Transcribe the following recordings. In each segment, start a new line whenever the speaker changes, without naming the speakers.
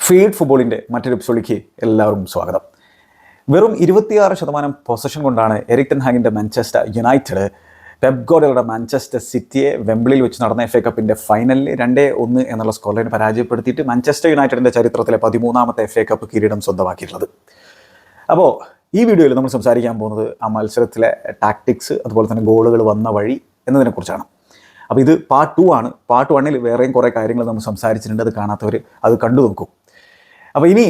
Feed ഫുട്ബോളിൻ്റെ മറ്റൊരു എപ്പിസോഡിലേക്ക് എല്ലാവർക്കും സ്വാഗതം. വെറും 26% പൊസഷൻ കൊണ്ടാണ് എറിക് ടെൻ ഹാഗിൻ്റെ മാഞ്ചസ്റ്റർ യുണൈറ്റഡ് പെപ് ഗാർഡിയോളയുടെ മാഞ്ചസ്റ്റർ സിറ്റിയെ വെംബ്ലിയിൽ വെച്ച് നടന്ന FA കപ്പിൻ്റെ ഫൈനലിൽ 2-1 എന്നുള്ള സ്കോർ ലൈൻ പരാജയപ്പെടുത്തിയിട്ട് മാഞ്ചസ്റ്റർ യുണൈറ്റഡിൻ്റെ ചരിത്രത്തിലെ 13ാമത്തെ FA കപ്പ് കിരീടം സ്വന്തമാക്കിയിട്ടുള്ളത്. അപ്പോൾ ഈ വീഡിയോയിൽ നമ്മൾ സംസാരിക്കാൻ പോകുന്നത് ആ മത്സരത്തിലെ ടാക്ടിക്സ്, അതുപോലെ തന്നെ ഗോളുകൾ വന്ന വഴി എന്നതിനെക്കുറിച്ചാണ്. അപ്പോൾ ഇത് പാർട്ട് 2 ആണ്. പാർട്ട് 1 വേറെയും കുറേ കാര്യങ്ങൾ നമ്മൾ സംസാരിച്ചിട്ടുണ്ട്. അത് കാണാത്തവർ അത് കണ്ടു നോക്കും. അപ്പോൾ ഇനി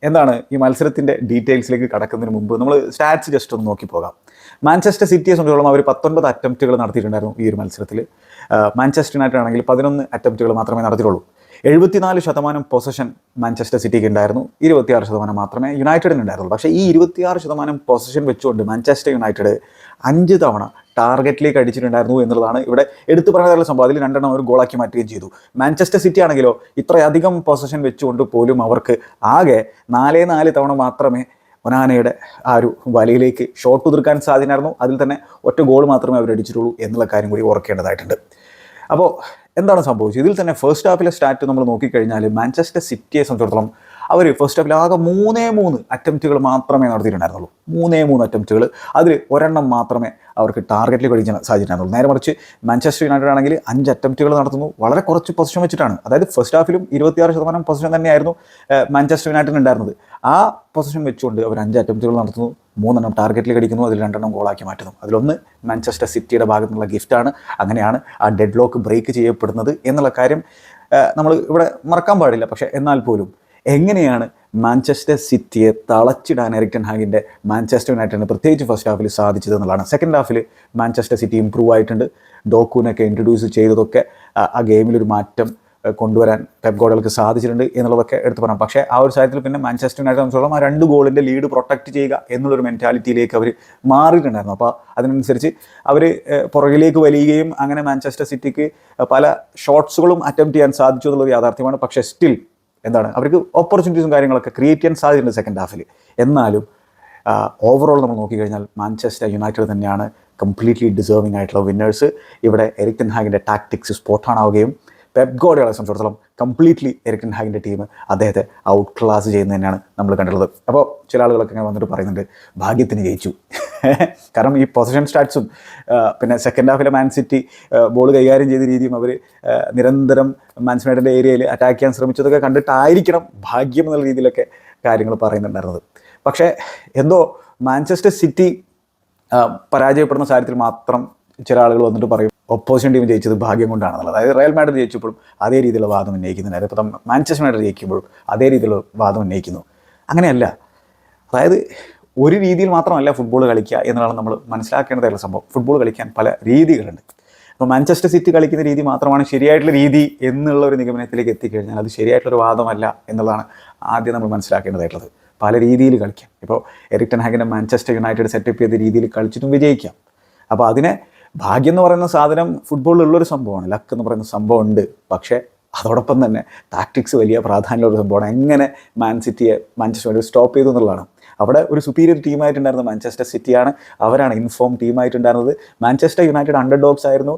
എന്താണ് ഈ മത്സരത്തിൻ്റെ ഡീറ്റെയിൽസിലേക്ക് കടക്കുന്നതിന് മുമ്പ് നമ്മൾ സ്റ്റാറ്റ്സ് ജസ്റ്റ് ഒന്ന് നോക്കി പോകാം. മാഞ്ചസ്റ്റർ സിറ്റിയെ സംബന്ധിച്ചോളം അവർ 19 അറ്റംപ്റ്റുകൾ നടത്തിയിട്ടുണ്ടായിരുന്നു ഈ ഒരു മത്സരത്തിൽ. മാഞ്ചസ്റ്റർ യുണൈറ്റഡ് ആണെങ്കിൽ 11 അറ്റംപ്റ്റുകൾ മാത്രമേ നടത്തിയിട്ടുള്ളൂ. 74% പൊസഷൻ മാഞ്ചസ്റ്റർ സിറ്റിക്ക് ഉണ്ടായിരുന്നു, 26% മാത്രമേ യുണൈറ്റഡിന് ഉണ്ടായിരുന്നുള്ളൂ. പക്ഷേ ഈ 26% പൊസഷൻ വെച്ചുകൊണ്ട് മാഞ്ചസ്റ്റർ യുണൈറ്റഡ് 5 തവണ ടാർഗറ്റിലേക്ക് അടിച്ചിട്ടുണ്ടായിരുന്നു എന്നുള്ളതാണ് ഇവിടെ എടുത്തു പറയാനുള്ള സംഭവം. അതിൽ 2 ഒരു ഗോളാക്കി മാറ്റുകയും ചെയ്തു. മാഞ്ചസ്റ്റർ സിറ്റി ആണെങ്കിലോ ഇത്രയധികം പൊസഷൻ വെച്ചുകൊണ്ട് പോലും അവർക്ക് ആകെ 4 തവണ മാത്രമേ ഒനാനയുടെ ആ ഒരു വലയിലേക്ക് ഷോട്ട് ഉതിർക്കാൻ സാധിച്ചിരുന്നു. അതിൽ തന്നെ ഒറ്റ ഗോൾ മാത്രമേ അവർ അടിച്ചിട്ടുള്ളൂ എന്നുള്ള കാര്യം കൂടി ഓർക്കേണ്ടതായിട്ടുണ്ട്. അപ്പോൾ എന്താണ് സംഭവിച്ചത്? ഇതിൽ തന്നെ ഫസ്റ്റ് ഹാഫിലെ സ്റ്റാറ്റ് നമ്മൾ നോക്കിക്കഴിഞ്ഞാൽ മാഞ്ചസ്റ്റർ സിറ്റിയെ സംബന്ധിച്ചിടത്തോളം അവർ ഫസ്റ്റ് ഹാഫിൽ ആകെ 3 അറ്റംപ്റ്റുകൾ മാത്രമേ നടത്തിയിട്ടുണ്ടായിരുന്നുള്ളൂ. 3 അറ്റംപ്റ്റുകൾ, അതിൽ 1 മാത്രമേ അവർക്ക് ടാർഗറ്റിൽ അടിക്കാൻ സാധിച്ചിട്ടുണ്ടായിരുന്നുള്ളൂ. നേരെ മറിച്ച് മാഞ്ചസ്റ്റർ യുണൈറ്റഡ് ആണെങ്കിൽ 5 അറ്റംപ്റ്റുകൾ നടത്തുന്നു, വളരെ കുറച്ച് പൊസിഷൻ വെച്ചിട്ടാണ്. അതായത് ഫസ്റ്റ് ഹാഫിലും 26% പൊസിഷൻ തന്നെയായിരുന്നു മാഞ്ചസ്റ്റർ യുണൈറ്റഡിന് ഉണ്ടായിരുന്നത്. ആ പൊസിഷൻ വെച്ചുകൊണ്ട് അവർ 5 അറ്റംപ്റ്റുകൾ നടത്തുന്നു, 3 ടാർഗറ്റിൽ അടിക്കുന്നു, അതിൽ 2 ഗോളാക്കി മാറ്റുന്നു. അതിലൊന്ന് മാഞ്ചസ്റ്റർ സിറ്റിയുടെ ഭാഗത്തു നിന്നുള്ള ഗിഫ്റ്റാണ്. അങ്ങനെയാണ് ആ ഡെഡ് ലോക്ക് ബ്രേക്ക് ചെയ്യപ്പെടുന്നത് എന്നുള്ള കാര്യം നമ്മൾ ഇവിടെ മറക്കാൻ പാടില്ല. പക്ഷേ എന്നാൽ പോലും എങ്ങനെയാണ് മാഞ്ചസ്റ്റർ സിറ്റിയെ തളച്ചിടാൻ എറിക് ടെൻ ഹാഗിൻ്റെ മാഞ്ചസ്റ്റർ യുണൈറ്റഡിന് പ്രത്യേകിച്ച് ഫസ്റ്റ് ഹാഫിൽ സാധിച്ചത് എന്നുള്ളതാണ്. സെക്കൻഡ് ഹാഫിൽ മാഞ്ചസ്റ്റർ സിറ്റി ഇമ്പ്രൂവ് ആയിട്ടുണ്ട്. ഡോക്കൂനൊക്കെ ഇൻട്രൊഡ്യൂസ് ചെയ്തതൊക്കെ ആ ഗെയിമിലൊരു മാറ്റം കൊണ്ടുവരാൻ പെപ് ഗാർഡിയോളയ്ക്ക് സാധിച്ചിട്ടുണ്ട് എന്നുള്ളതൊക്കെ എടുത്ത് പറയാം. പക്ഷേ ആ ഒരു സാഹചര്യത്തിൽ പിന്നെ മാഞ്ചസ്റ്റർ യുണൈറ്റഡ് സംബന്ധിച്ചോളം ആ 2 ഗോളിൻ്റെ ലീഡ് പ്രൊട്ടക്റ്റ് ചെയ്യുക എന്നുള്ളൊരു മെൻറ്റാലിറ്റിയിലേക്ക് അവർ മാറിയിട്ടുണ്ടായിരുന്നു. അപ്പോൾ അതിനനുസരിച്ച് അവർ പുറകിലേക്ക് വലിയുകയും അങ്ങനെ മാഞ്ചസ്റ്റർ സിറ്റിക്ക് പല ഷോട്ട്സുകളും അറ്റംപ്റ്റ് ചെയ്യാൻ സാധിച്ചു എന്നുള്ളത് യാഥാർത്ഥ്യമാണ്. പക്ഷേ സ്റ്റിൽ എന്താണ് അവർക്ക് ഓപ്പർച്യൂണിറ്റീസും കാര്യങ്ങളൊക്കെ ക്രിയേറ്റ് ചെയ്യാൻ സാധിച്ചിട്ടുണ്ട് സെക്കൻഡ് ഹാഫിൽ. എന്നാലും ഓവറോൾ നമ്മൾ നോക്കിക്കഴിഞ്ഞാൽ മാഞ്ചസ്റ്റർ യുണൈറ്റഡ് തന്നെയാണ് കംപ്ലീറ്റ്ലി ഡിസേർവിംഗ് ആയിട്ടുള്ള വിന്നേഴ്സ്. ഇവിടെ എറിക് ടെൻ ഹാഗിൻ്റെ ടാക്ടിക്സ് സ്പോട്ടാണാവുകയും പെപ് ഗാർഡിയോളയെ സംബന്ധിച്ചിടത്തോളം കംപ്ലീറ്റ്ലി എറിക് ടെൻ ഹാഗിൻ്റെ ടീം അദ്ദേഹത്തെ ഔട്ട് ക്ലാസ് ചെയ്യുന്നത് തന്നെയാണ് നമ്മൾ കണ്ടിട്ടുള്ളത്. അപ്പോൾ ചില ആളുകളൊക്കെ ഇങ്ങനെ വന്നിട്ട് പറയുന്നുണ്ട് ഭാഗ്യത്തിന് ജയിച്ചു. കാരണം ഈ പൊസിഷൻ സ്റ്റാറ്റ്സും പിന്നെ സെക്കൻഡ് ഹാഫിലെ മാൻ സിറ്റി ബോൾ കൈകാര്യം ചെയ്ത രീതിയും അവർ നിരന്തരം മാഞ്ചസ്റ്റർ യുണൈറ്റഡിൻ്റെ ഏരിയയിൽ അറ്റാക്ക് ചെയ്യാൻ ശ്രമിച്ചതൊക്കെ കണ്ടിട്ടായിരിക്കണം ഭാഗ്യം എന്നുള്ള രീതിയിലൊക്കെ കാര്യങ്ങൾ പറയുന്നുണ്ടായിരുന്നത്. പക്ഷേ എന്തോ മാഞ്ചസ്റ്റർ സിറ്റി പരാജയപ്പെടുന്ന സാഹചര്യത്തിൽ മാത്രം ചില ആളുകൾ വന്നിട്ട് പറയും ഓപ്പോസിഷൻ ടീം ജയിച്ചത് ഭാഗ്യം കൊണ്ടാണെന്നുള്ളത്. അതായത് റയൽ മാഡ്രിഡ് ജയിച്ചപ്പോഴും അതേ രീതിയിലുള്ള വാദം ഉന്നയിക്കുന്നുണ്ട്. ഇപ്പം മാഞ്ചസ്റ്റർ യുണൈറ്റഡ് ജയിക്കുമ്പോഴും അതേ രീതിയിലുള്ള വാദം ഉന്നയിക്കുന്നു. അങ്ങനെയല്ല. അതായത് ഒരു രീതിയിൽ മാത്രമല്ല ഫുട്ബോൾ കളിക്കുക എന്നുള്ളതാണ് നമ്മൾ മനസ്സിലാക്കേണ്ടതായിട്ടുള്ള സംഭവം. ഫുട്ബോൾ കളിക്കാൻ പല രീതികളുണ്ട്. അപ്പോൾ മാഞ്ചസ്റ്റർ സിറ്റി കളിക്കുന്ന രീതി മാത്രമാണ് ശരിയായിട്ടുള്ള രീതി എന്നുള്ള ഒരു നിഗമനത്തിലേക്ക് എത്തിക്കഴിഞ്ഞാൽ അത് ശരിയായിട്ടുള്ളൊരു വാദമല്ല എന്നുള്ളതാണ് ആദ്യം നമ്മൾ മനസ്സിലാക്കേണ്ടതായിട്ടുള്ളത്. പല രീതിയിൽ കളിക്കാം. ഇപ്പോൾ എറിക് ടെൻ ഹാഗിൻ്റെ മാഞ്ചസ്റ്റർ യുണൈറ്റഡ് സെറ്റപ്പ് ചെയ്ത രീതിയിൽ കളിച്ചിട്ടും വിജയിക്കാം. അപ്പോൾ അതിനെ ഭാഗ്യം എന്ന് പറയുന്ന സാധനം ഫുട്ബോളിലുള്ളൊരു സംഭവമാണ്. ലക്ക് എന്ന് പറയുന്ന സംഭവം ഉണ്ട്. പക്ഷേ അതോടൊപ്പം തന്നെ ടാക്ടിക്സ് വലിയ പ്രാധാന്യമുള്ളൊരു സംഭവമാണ്. എങ്ങനെ മാഞ്ചസ്റ്റർ യുണൈറ്റഡ് സ്റ്റോപ്പ് ചെയ്തു എന്നുള്ളതാണ്. അവിടെ ഒരു സുപ്പീരിയർ ടീമായിട്ടുണ്ടായിരുന്നത് മാഞ്ചസ്റ്റർ സിറ്റിയാണ്. അവരാണ് ഇൻഫോം ടീമായിട്ടുണ്ടായിരുന്നത്. മാഞ്ചസ്റ്റർ യുണൈറ്റഡ് അണ്ടർഡോഗ്സ് ആയിരുന്നു.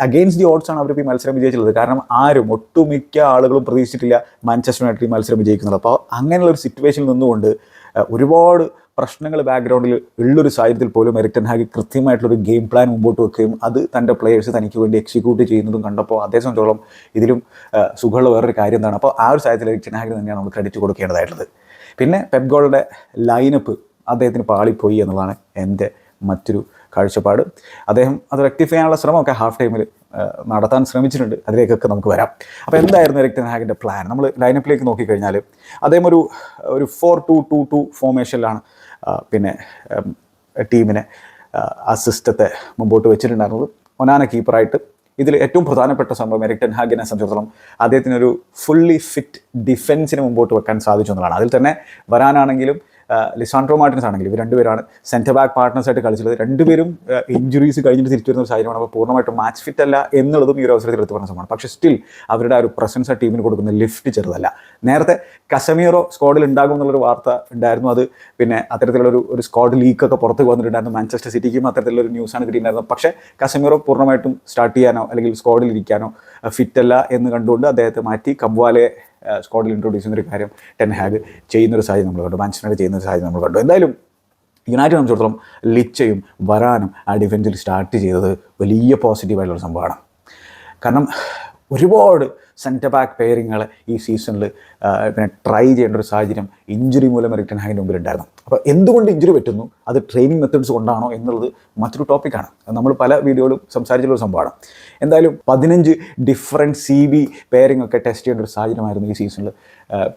അഗെയിൻസ്റ്റ് ദി ഓഡ്സ് ആണ് അവർ ഈ മത്സരം വിജയിച്ചിട്ടുള്ളത്. കാരണം ആരും ഒട്ടുമിക്ക ആളുകളും പ്രതീക്ഷിച്ചിട്ടില്ല മാഞ്ചസ്റ്റർ യുണൈറ്റഡ് ഈ മത്സരം വിജയിക്കുന്നത്. അപ്പോൾ അങ്ങനെയുള്ളൊരു സിറ്റുവേഷനിൽ നിന്നുകൊണ്ട് ഒരുപാട് പ്രശ്നങ്ങൾ ബാക്ക്ഗ്രൗണ്ടിൽ ഉള്ളൊരു സാഹചര്യത്തിൽ പോലും എറിക് ടെൻ ഹാഗ് കൃത്യമായിട്ടുള്ളൊരു ഗെയിം പ്ലാൻ മുമ്പോട്ട് വെക്കുകയും അത് തൻ്റെ പ്ലേയേഴ്സ് തനിക്ക് വേണ്ടി എക്സിക്യൂട്ട് ചെയ്യുന്നതും കണ്ടപ്പോൾ അതേ സംബന്ധിച്ചോളം ഇതിലും സുഖമുള്ള വേറൊരു കാര്യം എന്താണ്. അപ്പോൾ ആ ഒരു സാഹചര്യത്തിൽ എറിക് ടെൻ ഹാഗിന് തന്നെയാണ് നമ്മൾ ക്രെഡിറ്റ് കൊടുക്കേണ്ടതായിട്ടുള്ളത്. പിന്നെ പെപ് ഗാർഡിയോളയുടെ ലൈനപ്പ് അദ്ദേഹത്തിന് പാളിപ്പോയി എന്നുള്ളതാണ് എൻ്റെ മറ്റൊരു കാഴ്ചപ്പാട്. അദ്ദേഹം അത് റെക്ടിഫൈ ചെയ്യാനുള്ള ശ്രമമൊക്കെ ഹാഫ് ടൈമിൽ നടത്താൻ ശ്രമിച്ചിട്ടുണ്ട്. അതിലേക്കൊക്കെ നമുക്ക് വരാം. അപ്പോൾ എന്തായിരുന്നു എറിക് ടെൻ ഹാഗിൻ്റെ പ്ലാൻ? നമ്മൾ ലൈനപ്പിലേക്ക് നോക്കിക്കഴിഞ്ഞാൽ അദ്ദേഹം ഒരു 4-2-2-2 ഫോർമേഷനിലാണ് പിന്നെ ടീമിനെ ആ സിസ്റ്റത്തെ മുമ്പോട്ട് വെച്ചിട്ടുണ്ടായിരുന്നത്. ഒനാന കീപ്പറായിട്ട്. ഇതിൽ ഏറ്റവും പ്രധാനപ്പെട്ട സംഭവം എറിക് ടെൻ ഹാഗിനെ സംബന്ധിച്ചിടത്തോളം അദ്ദേഹത്തിനൊരു ഫുള്ളി ഫിറ്റ് ഡിഫെൻസിന് മുമ്പോട്ട് വെക്കാൻ സാധിച്ചു എന്നുള്ളതാണ്. അതിൽ തന്നെ വരാനാണെങ്കിലും ലിസാൻഡ്രോ മാർട്ടിൻസ് ആണെങ്കിലും ഇവർ 2 പേരാണ് സെൻറ്റർ ബാക്ക് പാർട്ട്നേഴ്സായിട്ട് കളിച്ചത്. 2 പേരും ഇഞ്ചുറീസ് കഴിഞ്ഞിട്ട് തിരിച്ചു വരുന്ന ഒരു സാഹചര്യമാണ്. അപ്പോൾ പൂർണ്ണമായിട്ടും മാച്ച് ഫിറ്റ് അല്ല എന്നുള്ളതും ഈ ഒരു അവസരത്തിൽ എടുത്ത് പറഞ്ഞ സംഭവമാണ്. പക്ഷേ സ്റ്റിൽ അവരുടെ ആ ഒരു പ്രസൻസ് ആ ടീമിന് കൊടുക്കുന്ന ലിഫ്റ്റ് ചെറുതല്ല. നേരത്തെ കസമീറോ സ്ക്വാഡിൽ ഉണ്ടാകും എന്നുള്ളൊരു വാർത്ത ഉണ്ടായിരുന്നു. അത് പിന്നെ അത്തരത്തിലുള്ളൊരു സ്ക്വാഡ് ലീക്കൊക്കെ പുറത്ത് വന്നിട്ടുണ്ടായിരുന്നു. മാഞ്ചസ്റ്റർ സിറ്റിക്കും അത്തരത്തിലുള്ളൊരു ന്യൂസാണ് കിട്ടിയിട്ടുണ്ടായിരുന്നത്. പക്ഷേ കസമീറോ പൂർണ്ണമായിട്ടും സ്റ്റാർട്ട് ചെയ്യാനോ അല്ലെങ്കിൽ സ്ക്വാഡിൽ ഇരിക്കാനോ ഫിറ്റല്ല എന്ന് കണ്ടുകൊണ്ട് അദ്ദേഹത്തെ മാറ്റി കംവാലെ സ്ക്വാഡിൽ ഇൻട്രൊഡ്യൂസ് ചെയ്യുന്നൊരു കാര്യം ടെൻ ഹാഗ് ചെയ്യുന്നൊരു സാഹചര്യം നമ്മൾ കണ്ടു, മാഞ്ചസ്റ്റർ യുണൈറ്റഡ് ചെയ്യുന്നൊരു സാഹചര്യം നമ്മൾ കണ്ടു. എന്തായാലും യുണൈറ്റഡ് സംബന്ധിച്ചിടത്തോളം ലിച്ചയും വരാനും ആ ഡിഫൻസിൽ സ്റ്റാർട്ട് ചെയ്തത് വലിയ പോസിറ്റീവായിട്ടുള്ള സംഭവമാണ്. കാരണം ഒരുപാട് സെൻറ്റർ ബാക്ക് പെയറിങ്ങൾ ഈ സീസണിൽ പിന്നെ ട്രൈ ചെയ്യേണ്ട ഒരു സാഹചര്യം ഇഞ്ചുറി മൂലം എറിക്ടൻ ഹാഗിൻ്റെ മുമ്പിലുണ്ടായിരുന്നു. അപ്പോൾ എന്തുകൊണ്ട് ഇഞ്ചുറി പറ്റുന്നു, അത് ട്രെയിനിങ് മെത്തേഡ്സ് കൊണ്ടാണോ എന്നുള്ളത് മറ്റൊരു ടോപ്പിക്കാണ്. നമ്മൾ പല വീഡിയോയിലും സംസാരിച്ചിട്ടുള്ള സംഭവമാണ്. എന്തായാലും 15 ഡിഫറൻറ്റ് CB പെയറിംഗ് ഒക്കെ ടെസ്റ്റ് ചെയ്യേണ്ട ഒരു സാഹചര്യമായിരുന്നു ഈ സീസണിൽ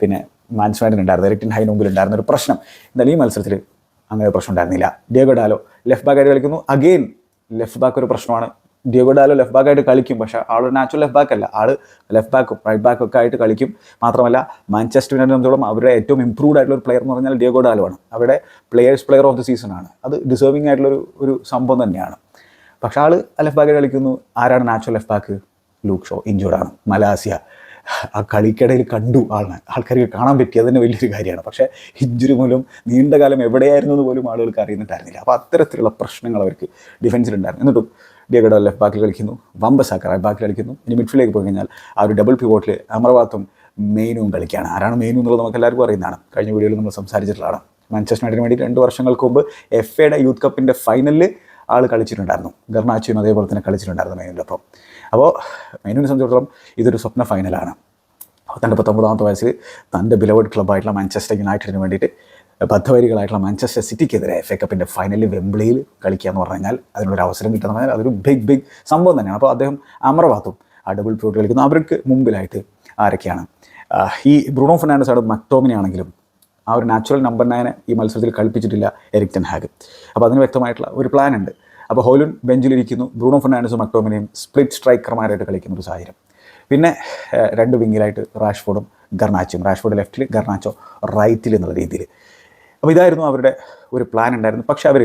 പിന്നെ മാഞ്ചസ്റ്റർ ഉണ്ടായിരുന്നത്. എറിക്ടൻ ഹാഗിൻ്റെ മുമ്പിൽ ഉണ്ടായിരുന്ന ഒരു പ്രശ്നം. എന്തായാലും ഈ മത്സരത്തിൽ അങ്ങനെ ഒരു പ്രശ്നം ഉണ്ടായിരുന്നില്ല. ഡിയോഗോ ഡാലോ ലെഫ്റ്റ് ബാക്കായിട്ട് കളിക്കുന്നു. അഗെയിൻ ലെഫ്റ്റ് ബാക്ക് ഒരു പ്രശ്നമാണ്. ഡിയോഗോ ഡാലോ ലെഫ്റ്റ് ബാക്കായിട്ട് കളിക്കും, പക്ഷേ ആൾ നാച്ചുറൽ ലെഫ്റ്റ് ബാക്ക് അല്ല, ആൾ ലെഫ്റ്റ് ബാക്കും റൈറ്റ് ബാക്കും ഒക്കെ ആയിട്ട് കളിക്കും. മാത്രമല്ല മാഞ്ചസ്റ്റർ യുണൈറ്റഡിനെ സംബന്ധിച്ചോളം അവരുടെ ഏറ്റവും ഇംപ്രൂവ്ഡ് ആയിട്ടുള്ള ഒരു പ്ലെയർ എന്ന് പറഞ്ഞാൽ ഡിയോഗോ ഡാലോ ആണ്. അവരുടെ പ്ലെയർ ഓഫ് ദി സീസൺ ആണ്. അത് ഡിസേർവിംഗ് ആയിട്ടുള്ളൊരു സംഭവം തന്നെയാണ്. പക്ഷേ ആൾ ലെഫ്റ്റ് ബാക്കായിട്ട് കളിക്കുന്നു. ആരാണ് natural left back? Luke Shaw ഇഞ്ചോർഡാണ്. മലാസിയ ആ കളിക്കിടയിൽ കണ്ടു ആൾക്കാർക്ക് കാണാൻ പറ്റിയത് തന്നെ വലിയൊരു കാര്യമാണ്. പക്ഷേ ഇഞ്ചുറി മൂലം നീണ്ടകാലം എവിടെയായിരുന്നു എന്ന് പോലും ആളുകൾക്ക് അറിയുന്നുണ്ടായിരുന്നില്ല. അപ്പോൾ അത്തരത്തിലുള്ള പ്രശ്നങ്ങൾ അവർക്ക് ഡിഫൻസിലുണ്ടായിരുന്നു. എന്നിട്ടും ഡിയോഗോ ഡാലോ ലെഫ്റ്റ് ബാക്കിൽ കളിക്കുന്നു, വംബസാക്ക റൈറ്റ് ബാക്കിൽ കളിക്കുന്നു. ഇനി മിഡ്ഫീൽഡിലേക്ക് പോയി കഴിഞ്ഞാൽ ആ ഒരു ഡബിൾ പിവോട്ടിൽ അമർവാത്തും മെയിനും കളിക്കുകയാണ്. ആരാണ് മെയിനും എന്നുള്ളത് നമുക്ക് എല്ലാവർക്കും അറിയുന്നതാണ്. കഴിഞ്ഞ വീഡിയോയിൽ നമ്മൾ സംസാരിച്ചിട്ടുള്ളതാണ്. മാഞ്ചസ്റ്റർ യുണൈറ്റഡിന് വേണ്ടി 2 വർഷങ്ങൾക്ക് മുമ്പ് FAയുടെ യൂത്ത് കപ്പിൻ്റെ ഫൈനലിൽ ആൾ കളിച്ചിട്ടുണ്ടായിരുന്നു. ഗർണാച്ചോയും അതേപോലെ തന്നെ കളിച്ചിട്ടുണ്ടായിരുന്നു മെയിനിൻ്റെ ഒപ്പം. അപ്പോൾ മെയിനിനെ സംബന്ധിച്ചിടത്തോളം ഇതൊരു സ്വപ്ന ഫൈനലാണ്. തൻ്റെ 19ാമത്തെ വയസ്സിൽ തൻ്റെ ബിലവഡ് ക്ലബ്ബായിട്ടുള്ള മാഞ്ചസ്റ്റർ യുണൈറ്റഡിന് വേണ്ടിയിട്ട് ബദ്ധവരികളായിട്ടുള്ള മാഞ്ചസ്റ്റർ സിറ്റിക്കെതിരെ FA കപ്പിൻ്റെ ഫൈനലിൽ വെംബ്ലിയിൽ കളിക്കുക എന്ന് പറഞ്ഞു കഴിഞ്ഞാൽ അതിനൊരു അവസരം കിട്ടുന്ന പറഞ്ഞാൽ അതൊരു ബിഗ് സംഭവം തന്നെയാണ്. അപ്പോൾ അദ്ദേഹം അമർവാത്തും ആ ഡബിൾ പിവോട്ട് കളിക്കുന്നു. അവർക്ക് മുമ്പിലായിട്ട് ആരൊക്കെയാണ്? ഈ ബ്രൂണോ ഫെർണാണ്ടസ് ആണ് മക്ടോമിനെ ആണെങ്കിലും ആ ഒരു നാച്ചുറൽ നമ്പർ 9 ഈ മത്സരത്തിൽ കളിപ്പിച്ചിട്ടില്ല എറിക് ടെൻ ഹാഗ്. അപ്പോൾ അതിന് വ്യക്തമായിട്ടുള്ള ഒരു പ്ലാൻ ഉണ്ട്. അപ്പോൾ ഹോലുൻ ബെഞ്ചിലിരിക്കുന്നു, ബ്രൂണോ ഫെർണാണ്ടസും മക്ടോമിനെയും സ്പ്ലിറ്റ് സ്ട്രൈക്കർമാരായിട്ട് കളിക്കുന്ന ഒരു സാഹചര്യം. പിന്നെ 2 വിങ്ങിലായിട്ട് റാഷ്ഫോർഡും ഗർണാച്ചോയും, റാഷ്ഫോർഡ് ലെഫ്റ്റിൽ ഗർണാച്ചോ റൈറ്റിൽ എന്നുള്ള രീതിയിൽ. അപ്പോൾ ഇതായിരുന്നു അവരുടെ ഒരു പ്ലാൻ ഉണ്ടായിരുന്നു. പക്ഷേ അവർ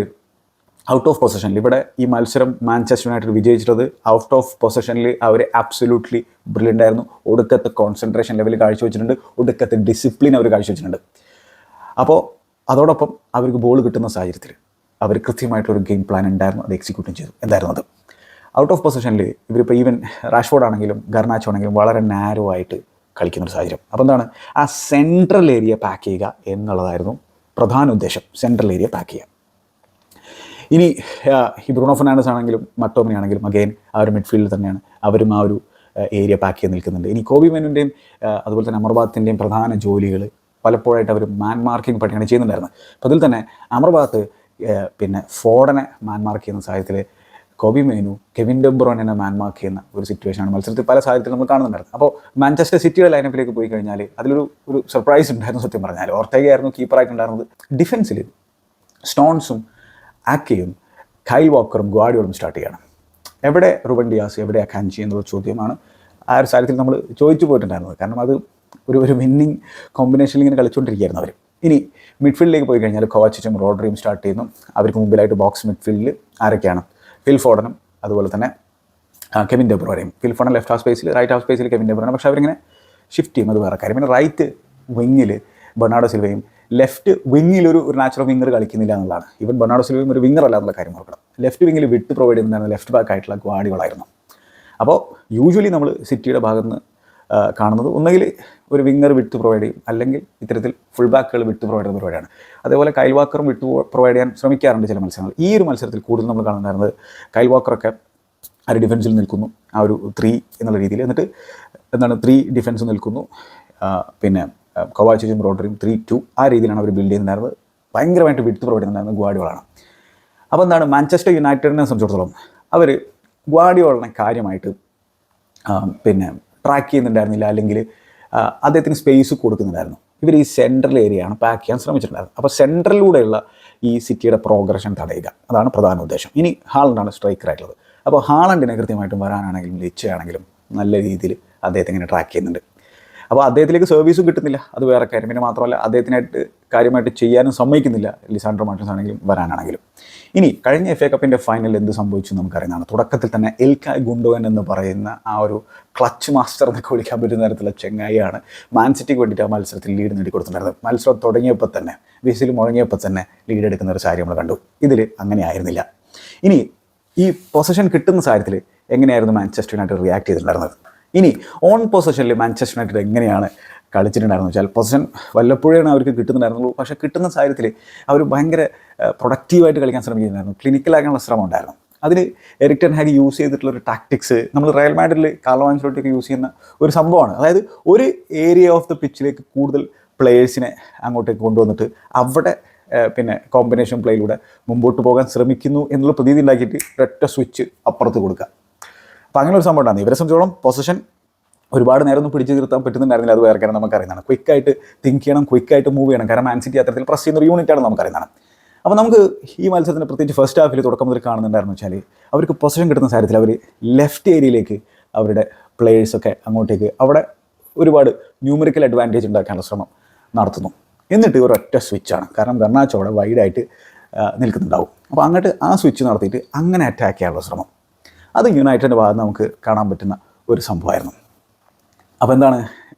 ഔട്ട് ഓഫ് പൊസിഷനിൽ, ഇവിടെ ഈ മത്സരം മാഞ്ചസ്റ്റർ യുണൈറ്റഡ് വിജയിച്ചിട്ടത് ഔട്ട് ഓഫ് പൊസിഷനിൽ അവർ ആബ്സല്യൂട്ട്ലി ബ്രില്യൻ്റ് ആയിരുന്നു. ഒടുക്കത്തെ കോൺസെൻട്രേഷൻ ലെവൽ കാഴ്ചവെച്ചിട്ടുണ്ട്, ഒടുക്കത്തെ ഡിസിപ്ലിൻ അവർ കാഴ്ചവെച്ചിട്ടുണ്ട്. അപ്പോൾ അതോടൊപ്പം അവർക്ക് ബോൾ കിട്ടുന്ന സാഹചര്യത്തിൽ അവർ കൃത്യമായിട്ടൊരു ഗെയിം പ്ലാൻ ഉണ്ടായിരുന്നു, അത് എക്സിക്യൂട്ടും ചെയ്തു. എന്തായിരുന്നു അത്? ഔട്ട് ഓഫ് പൊസിഷനിൽ ഇവരിപ്പോൾ ഈവൻ റാഷ്ഫോർഡ് ആണെങ്കിലും ഗർണാച്ചോ ആണെങ്കിലും വളരെ നാരോ ആയിട്ട് കളിക്കുന്നൊരു സാഹചര്യം. അപ്പോൾ എന്താണ്, ആ സെൻട്രൽ ഏരിയ പാക്ക് ചെയ്യുക എന്നുള്ളതായിരുന്നു പ്രധാന ഉദ്ദേശം. സെൻട്രൽ ഏരിയ പാക്ക് ചെയ്യുക. ഇനി ഈ ബ്രൂണോ ഫെർണാണ്ടസ് ആണെങ്കിലും മക്ടോമിനി ആണെങ്കിലും അഗെയിൻ ആ ഒരു മിഡ്ഫീൽഡിൽ തന്നെയാണ് അവരും ആ ഒരു ഏരിയ പാക്ക് ചെയ്ത് നിൽക്കുന്നുണ്ട്. ഇനി കോബി മെനുവിൻ്റെയും അതുപോലെ തന്നെ അമർബാത്തിൻ്റെയും പ്രധാന ജോലികൾ പലപ്പോഴായിട്ട് അവർ മാൻ മാർക്കിംഗ് പട്ടിയാണ് ചെയ്യുന്നുണ്ടായിരുന്നത്. അപ്പോൾ അതിൽ തന്നെ അമർബാത്ത് പിന്നെ ഫോർഡനെ മാൻ മാർക്ക് ചെയ്യുന്ന സാഹചര്യത്തിൽ കോബി മെനു കെവിൻ ഡെ ബ്രൂയ്നെ മാൻ മാർക്ക് ചെയ്യുന്ന ഒരു സിറ്റുവേഷനാണ് മത്സരത്തിൽ പല സാഹചര്യത്തിൽ നമ്മൾ കാണുന്നുണ്ടായിരുന്നു. അപ്പോൾ മാഞ്ചസ്റ്റർ സിറ്റിയുടെ ലൈനപ്പിലേക്ക് പോയി കഴിഞ്ഞാൽ അതിലൊരു സർപ്രൈസ് ഉണ്ടായിരുന്നു. സത്യം പറഞ്ഞാൽ ഓർത്തേഗയായിരുന്നു കീപ്പറായിട്ടുണ്ടായിരുന്നത്. ഡിഫൻസിൽ സ്റ്റോൺസും ആക്കയും കൈൽ വാക്കറും ഗ്വാർഡിയോളും സ്റ്റാർട്ട് ചെയ്യണം. എവിടെ റുബൻ ഡിയാസ്, എവിടെ അക്കാൻജി എന്നുള്ള ചോദ്യമാണ് ആ ഒരു സാഹചര്യത്തിൽ നമ്മൾ ചോദിച്ചു പോയിട്ടുണ്ടായിരുന്നത്. കാരണം അത് ഒരു വിന്നിങ് കോമ്പിനേഷനിൽ ഇങ്ങനെ കളിച്ചുകൊണ്ടിരിക്കുകയായിരുന്നു അവർ. ഇനി മിഡ്ഫീൽഡിലേക്ക് പോയി കഴിഞ്ഞാൽ കോവാച്ചിച്ചും റോഡ്രിയും സ്റ്റാർട്ട് ചെയ്യുന്നു. അവർക്ക് മുമ്പിലായിട്ട് ബോക്സ് മിഡ്ഫീൽഡിൽ ആരൊക്കെയാണ്? ഫിൽ ഫോഡനും അതുപോലെ തന്നെ കെവിൻ ഡെ ബ്രൂയ്നയും. ഫിൽ ഫോഡൻ ലെഫ്റ്റ് ഹാഫ് സ്പേസിൽ, റൈറ്റ് ഹാഫ് സ്പേസിൽ കെവിൻ ഡെ ബ്രൂയ്ന. പക്ഷേ അവരിങ്ങനെ ഷിഫ്റ്റ് ചെയ്യും, അത് വേറെ കാര്യം. പിന്നെ റൈറ്റ് വിങ്ങിൽ ബെർണാർഡോ സിൽവയും, ലെഫ്റ്റ് വിങ്ങിൽ ഒരു നാച്ചുറൽ വിങ്ങർ കളിക്കുന്നില്ല എന്നുള്ളതാണ്. ഈവൻ ബെർണാർഡോ സിൽവയും ഒരു വിങ്ങർ അല്ല എന്നുള്ള കാര്യം ഓർക്കണം. ലെഫ്റ്റ് വിങ്ങിൽ വിട്ട് പ്രൊവൈഡ് ചെയ്യുന്നതാണ് ലെഫ്റ്റ് ബാക്ക് ആയിട്ടുള്ള ഗ്വാർഡിയോളായിരുന്നു. അപ്പോൾ യൂഷ്വലി നമ്മൾ സിറ്റിയുടെ ഭാഗത്ത് നിന്ന് കാണുന്നത് ഒന്നുകിൽ ഒരു വിങ്ങർ വിട്ട് പ്രൊവൈഡ് ചെയ്യും, അല്ലെങ്കിൽ ഇത്തരത്തിൽ ഫുൾ ബാക്കുകൾ വിട്ട് പ്രൊവൈഡ് ചെയ്യുന്ന പരിപാടിയാണ്. അതേപോലെ കൈൽ വാക്കറും വിട്ട് പ്രൊവൈഡ് ചെയ്യാൻ ശ്രമിക്കാറുണ്ട് ചില മത്സരങ്ങൾ. ഈ ഒരു മത്സരത്തിൽ കൂടുതൽ നമ്മൾ കാണുന്നുണ്ടായിരുന്നത് കൈൽ വാക്കറൊക്കെ ആ ഒരു ഡിഫൻസിൽ നിൽക്കുന്നു, ആ ഒരു 3 എന്നുള്ള രീതിയിൽ. എന്നിട്ട് 3 ഡിഫൻസ് നിൽക്കുന്നു. പിന്നെ കൊവാച്ചിച്ചും റോഡ്രിയും 3-2 ആ രീതിയിലാണ് അവർ ബിൽഡ് ചെയ്യുന്നുണ്ടായിരുന്നത്. ഭയങ്കരമായിട്ട് വിട്ട് പ്രൊവൈഡ് ചെയ്യുന്നുണ്ടായിരുന്നത് ഗ്വാർഡിയോളാണ്. അപ്പോൾ എന്താണ്, മാഞ്ചസ്റ്റർ യുണൈറ്റഡിനെ സംബന്ധിച്ചിടത്തോളം അവർ ഗ്വാർഡിയോളിനെ കാര്യമായിട്ട് പിന്നെ ട്രാക്ക് ചെയ്യുന്നുണ്ടായിരുന്നില്ല, അല്ലെങ്കിൽ അദ്ദേഹത്തിന് സ്പേസ് കൊടുക്കുന്നുണ്ടായിരുന്നു. ഇവർ ഈ സെൻട്രൽ ഏരിയയാണ് പാക്ക് ചെയ്യാൻ ശ്രമിച്ചിട്ടുണ്ടായിരുന്നത്. അപ്പോൾ സെൻട്രലിലൂടെയുള്ള ഈ സിറ്റിയുടെ പ്രോഗ്രഷൻ തടയുക, അതാണ് പ്രധാന ഉദ്ദേശം. ഇനി ഹാളണ്ടാണ് സ്ട്രൈക്കറായിട്ടുള്ളത്. അപ്പോൾ ഹാളണ്ടിനെ കൃത്യമായിട്ടും വരാനാണെങ്കിലും ലിച്ചയാണെങ്കിലും നല്ല രീതിയിൽ അദ്ദേഹത്തെ ഇങ്ങനെ ട്രാക്ക് ചെയ്യുന്നുണ്ട്. അപ്പോൾ അദ്ദേഹത്തിലേക്ക് സർവീസും കിട്ടുന്നില്ല, അത് വേറെ കാര്യം. പിന്നെ മാത്രമല്ല അദ്ദേഹത്തിനായിട്ട് കാര്യമായിട്ട് ചെയ്യാനും സമ്മതിക്കുന്നില്ല ലിസാൻഡ്രോ മാർട്ടിൻസ് ആണെങ്കിലും വരാനാണെങ്കിലും. ഇനി കഴിഞ്ഞ FA കപ്പിൻ്റെ ഫൈനലിൽ എന്ത് സംഭവിച്ചു നമുക്കറിയുന്നതാണ്. തുടക്കത്തിൽ തന്നെ എൽക്കായ് ഗുണ്ടോവൻ എന്ന് പറയുന്ന ആ ഒരു ക്ലച്ച് മാസ്റ്റർ എന്നൊക്കെ വിളിക്കാൻ പറ്റുന്ന തരത്തിലുള്ള ചെങ്ങായിയാണ് മാൻ സിറ്റിക്ക് വേണ്ടിയിട്ട് ആ മത്സരത്തിൽ ലീഡ് നേടിക്കൊടുത്തിട്ടുണ്ടായിരുന്നത്. മത്സരം തുടങ്ങിയപ്പോൾ തന്നെ, വിസിൽ മുഴങ്ങിയപ്പോൾ തന്നെ ലീഡ് എടുക്കുന്ന ഒരു സാഹചര്യം നമ്മൾ കണ്ടു. ഇതിൽ അങ്ങനെ ആയിരുന്നില്ല. ഇനി ഈ പൊസിഷൻ കിട്ടുന്ന സാഹചര്യത്തിൽ എങ്ങനെയായിരുന്നു മാഞ്ചസ്റ്റർ യുണൈറ്റഡ് റിയാക്ട് ചെയ്തിട്ടുണ്ടായിരുന്നത്? ഇനി ഓൺ പൊസിഷനിൽ മാഞ്ചസ്റ്റർ യുണൈറ്റഡ് എങ്ങനെയാണ് കളിച്ചിട്ടുണ്ടായിരുന്നു വെച്ചാൽ പൊസിഷൻ വല്ലപ്പോഴാണ് അവർക്ക് കിട്ടുന്നുണ്ടായിരുന്നുള്ളൂ. പക്ഷേ കിട്ടുന്ന സാഹചര്യത്തിൽ അവർ ഭയങ്കര പ്രൊഡക്റ്റീവായിട്ട് കളിക്കാൻ ശ്രമിക്കുന്നുണ്ടായിരുന്നു. ക്ലിനിക്കലാക്കാനുള്ള ശ്രമം ഉണ്ടായിരുന്നു. അതിന് എറിക് ടെൻ ഹാഗ് യൂസ് ചെയ്തിട്ടുള്ളൊരു ടാക്ടിക്സ് നമ്മൾ റയൽ മാഡ്രിഡിൽ കാർലോ ആൻചെലോട്ടിയൊക്കെ യൂസ് ചെയ്യുന്ന ഒരു സംഭവമാണ്. അതായത് ഒരു ഏരിയ ഓഫ് ദ പിച്ചിലേക്ക് കൂടുതൽ പ്ലേയേഴ്സിനെ അങ്ങോട്ടേക്ക് കൊണ്ടുവന്നിട്ട് അവിടെ കോമ്പിനേഷൻ പ്ലേയിലൂടെ മുമ്പോട്ട് പോകാൻ ശ്രമിക്കുന്നു എന്നുള്ള പ്രതീതി ഉണ്ടാക്കിയിട്ട് ഒരൊറ്റ സ്വിച്ച് അപ്പുറത്ത് കൊടുക്കുക. അപ്പോൾ അങ്ങനെ ഒരു സംഭവം ഉണ്ടാകുന്നു. ഇവരെ സംബന്ധിച്ചോളം പൊസിഷൻ ഒരുപാട് നേരം ഒന്നും പിടിച്ചു നിർത്താൻ പറ്റുന്നുണ്ടായിരുന്നില്ല. അത് വേറെ കാര്യം നമുക്കറിയുന്നതാണ്. ക്വിക്കായിട്ട് തിങ്ക് ചെയ്യണം, ക്വിക്കായിട്ട് മൂവ് ചെയ്യണം. കാരണം മാൻ സിറ്റി അത്തരത്തിൽ പ്രസ് ചെയ്യുന്ന ഒരു യൂണിറ്റാണ് നമുക്കറിയുന്നതാണ്. അപ്പോൾ നമുക്ക് ഈ മത്സരത്തിന് പ്രത്യേകിച്ച് ഫസ്റ്റ് ഹാഫിൽ തുടക്കം മുതൽ കാണുന്നുണ്ടായിരുന്നു വെച്ചാൽ അവർക്ക് പൊസിഷൻ കിട്ടുന്ന സാഹചര്യത്തിൽ അവർ ലെഫ്റ്റ് ഏരിയയിലേക്ക് അവരുടെ പ്ലേയേഴ്സൊക്കെ അങ്ങോട്ടേക്ക് അവിടെ ഒരുപാട് ന്യൂമറിക്കൽ അഡ്വാൻറ്റേജ് ഉണ്ടാക്കാനുള്ള ശ്രമം നടത്തുന്നു. എന്നിട്ട് ഒരൊറ്റ സ്വിച്ചാണ്. കാരണം ഗർണാച്ചോ അവിടെ വൈഡായിട്ട് നിൽക്കുന്നുണ്ടാവും. അപ്പോൾ അങ്ങോട്ട് ആ സ്വിച്ച് നടത്തിയിട്ട് അങ്ങനെ അറ്റാക്ക് ചെയ്യാനുള്ള ശ്രമം, അത് യുണൈറ്റഡിൻ്റെ ഭാഗത്ത് നമുക്ക് കാണാൻ പറ്റുന്ന ഒരു സംഭവമായിരുന്നു. അപ്പോൾ എന്താണ്,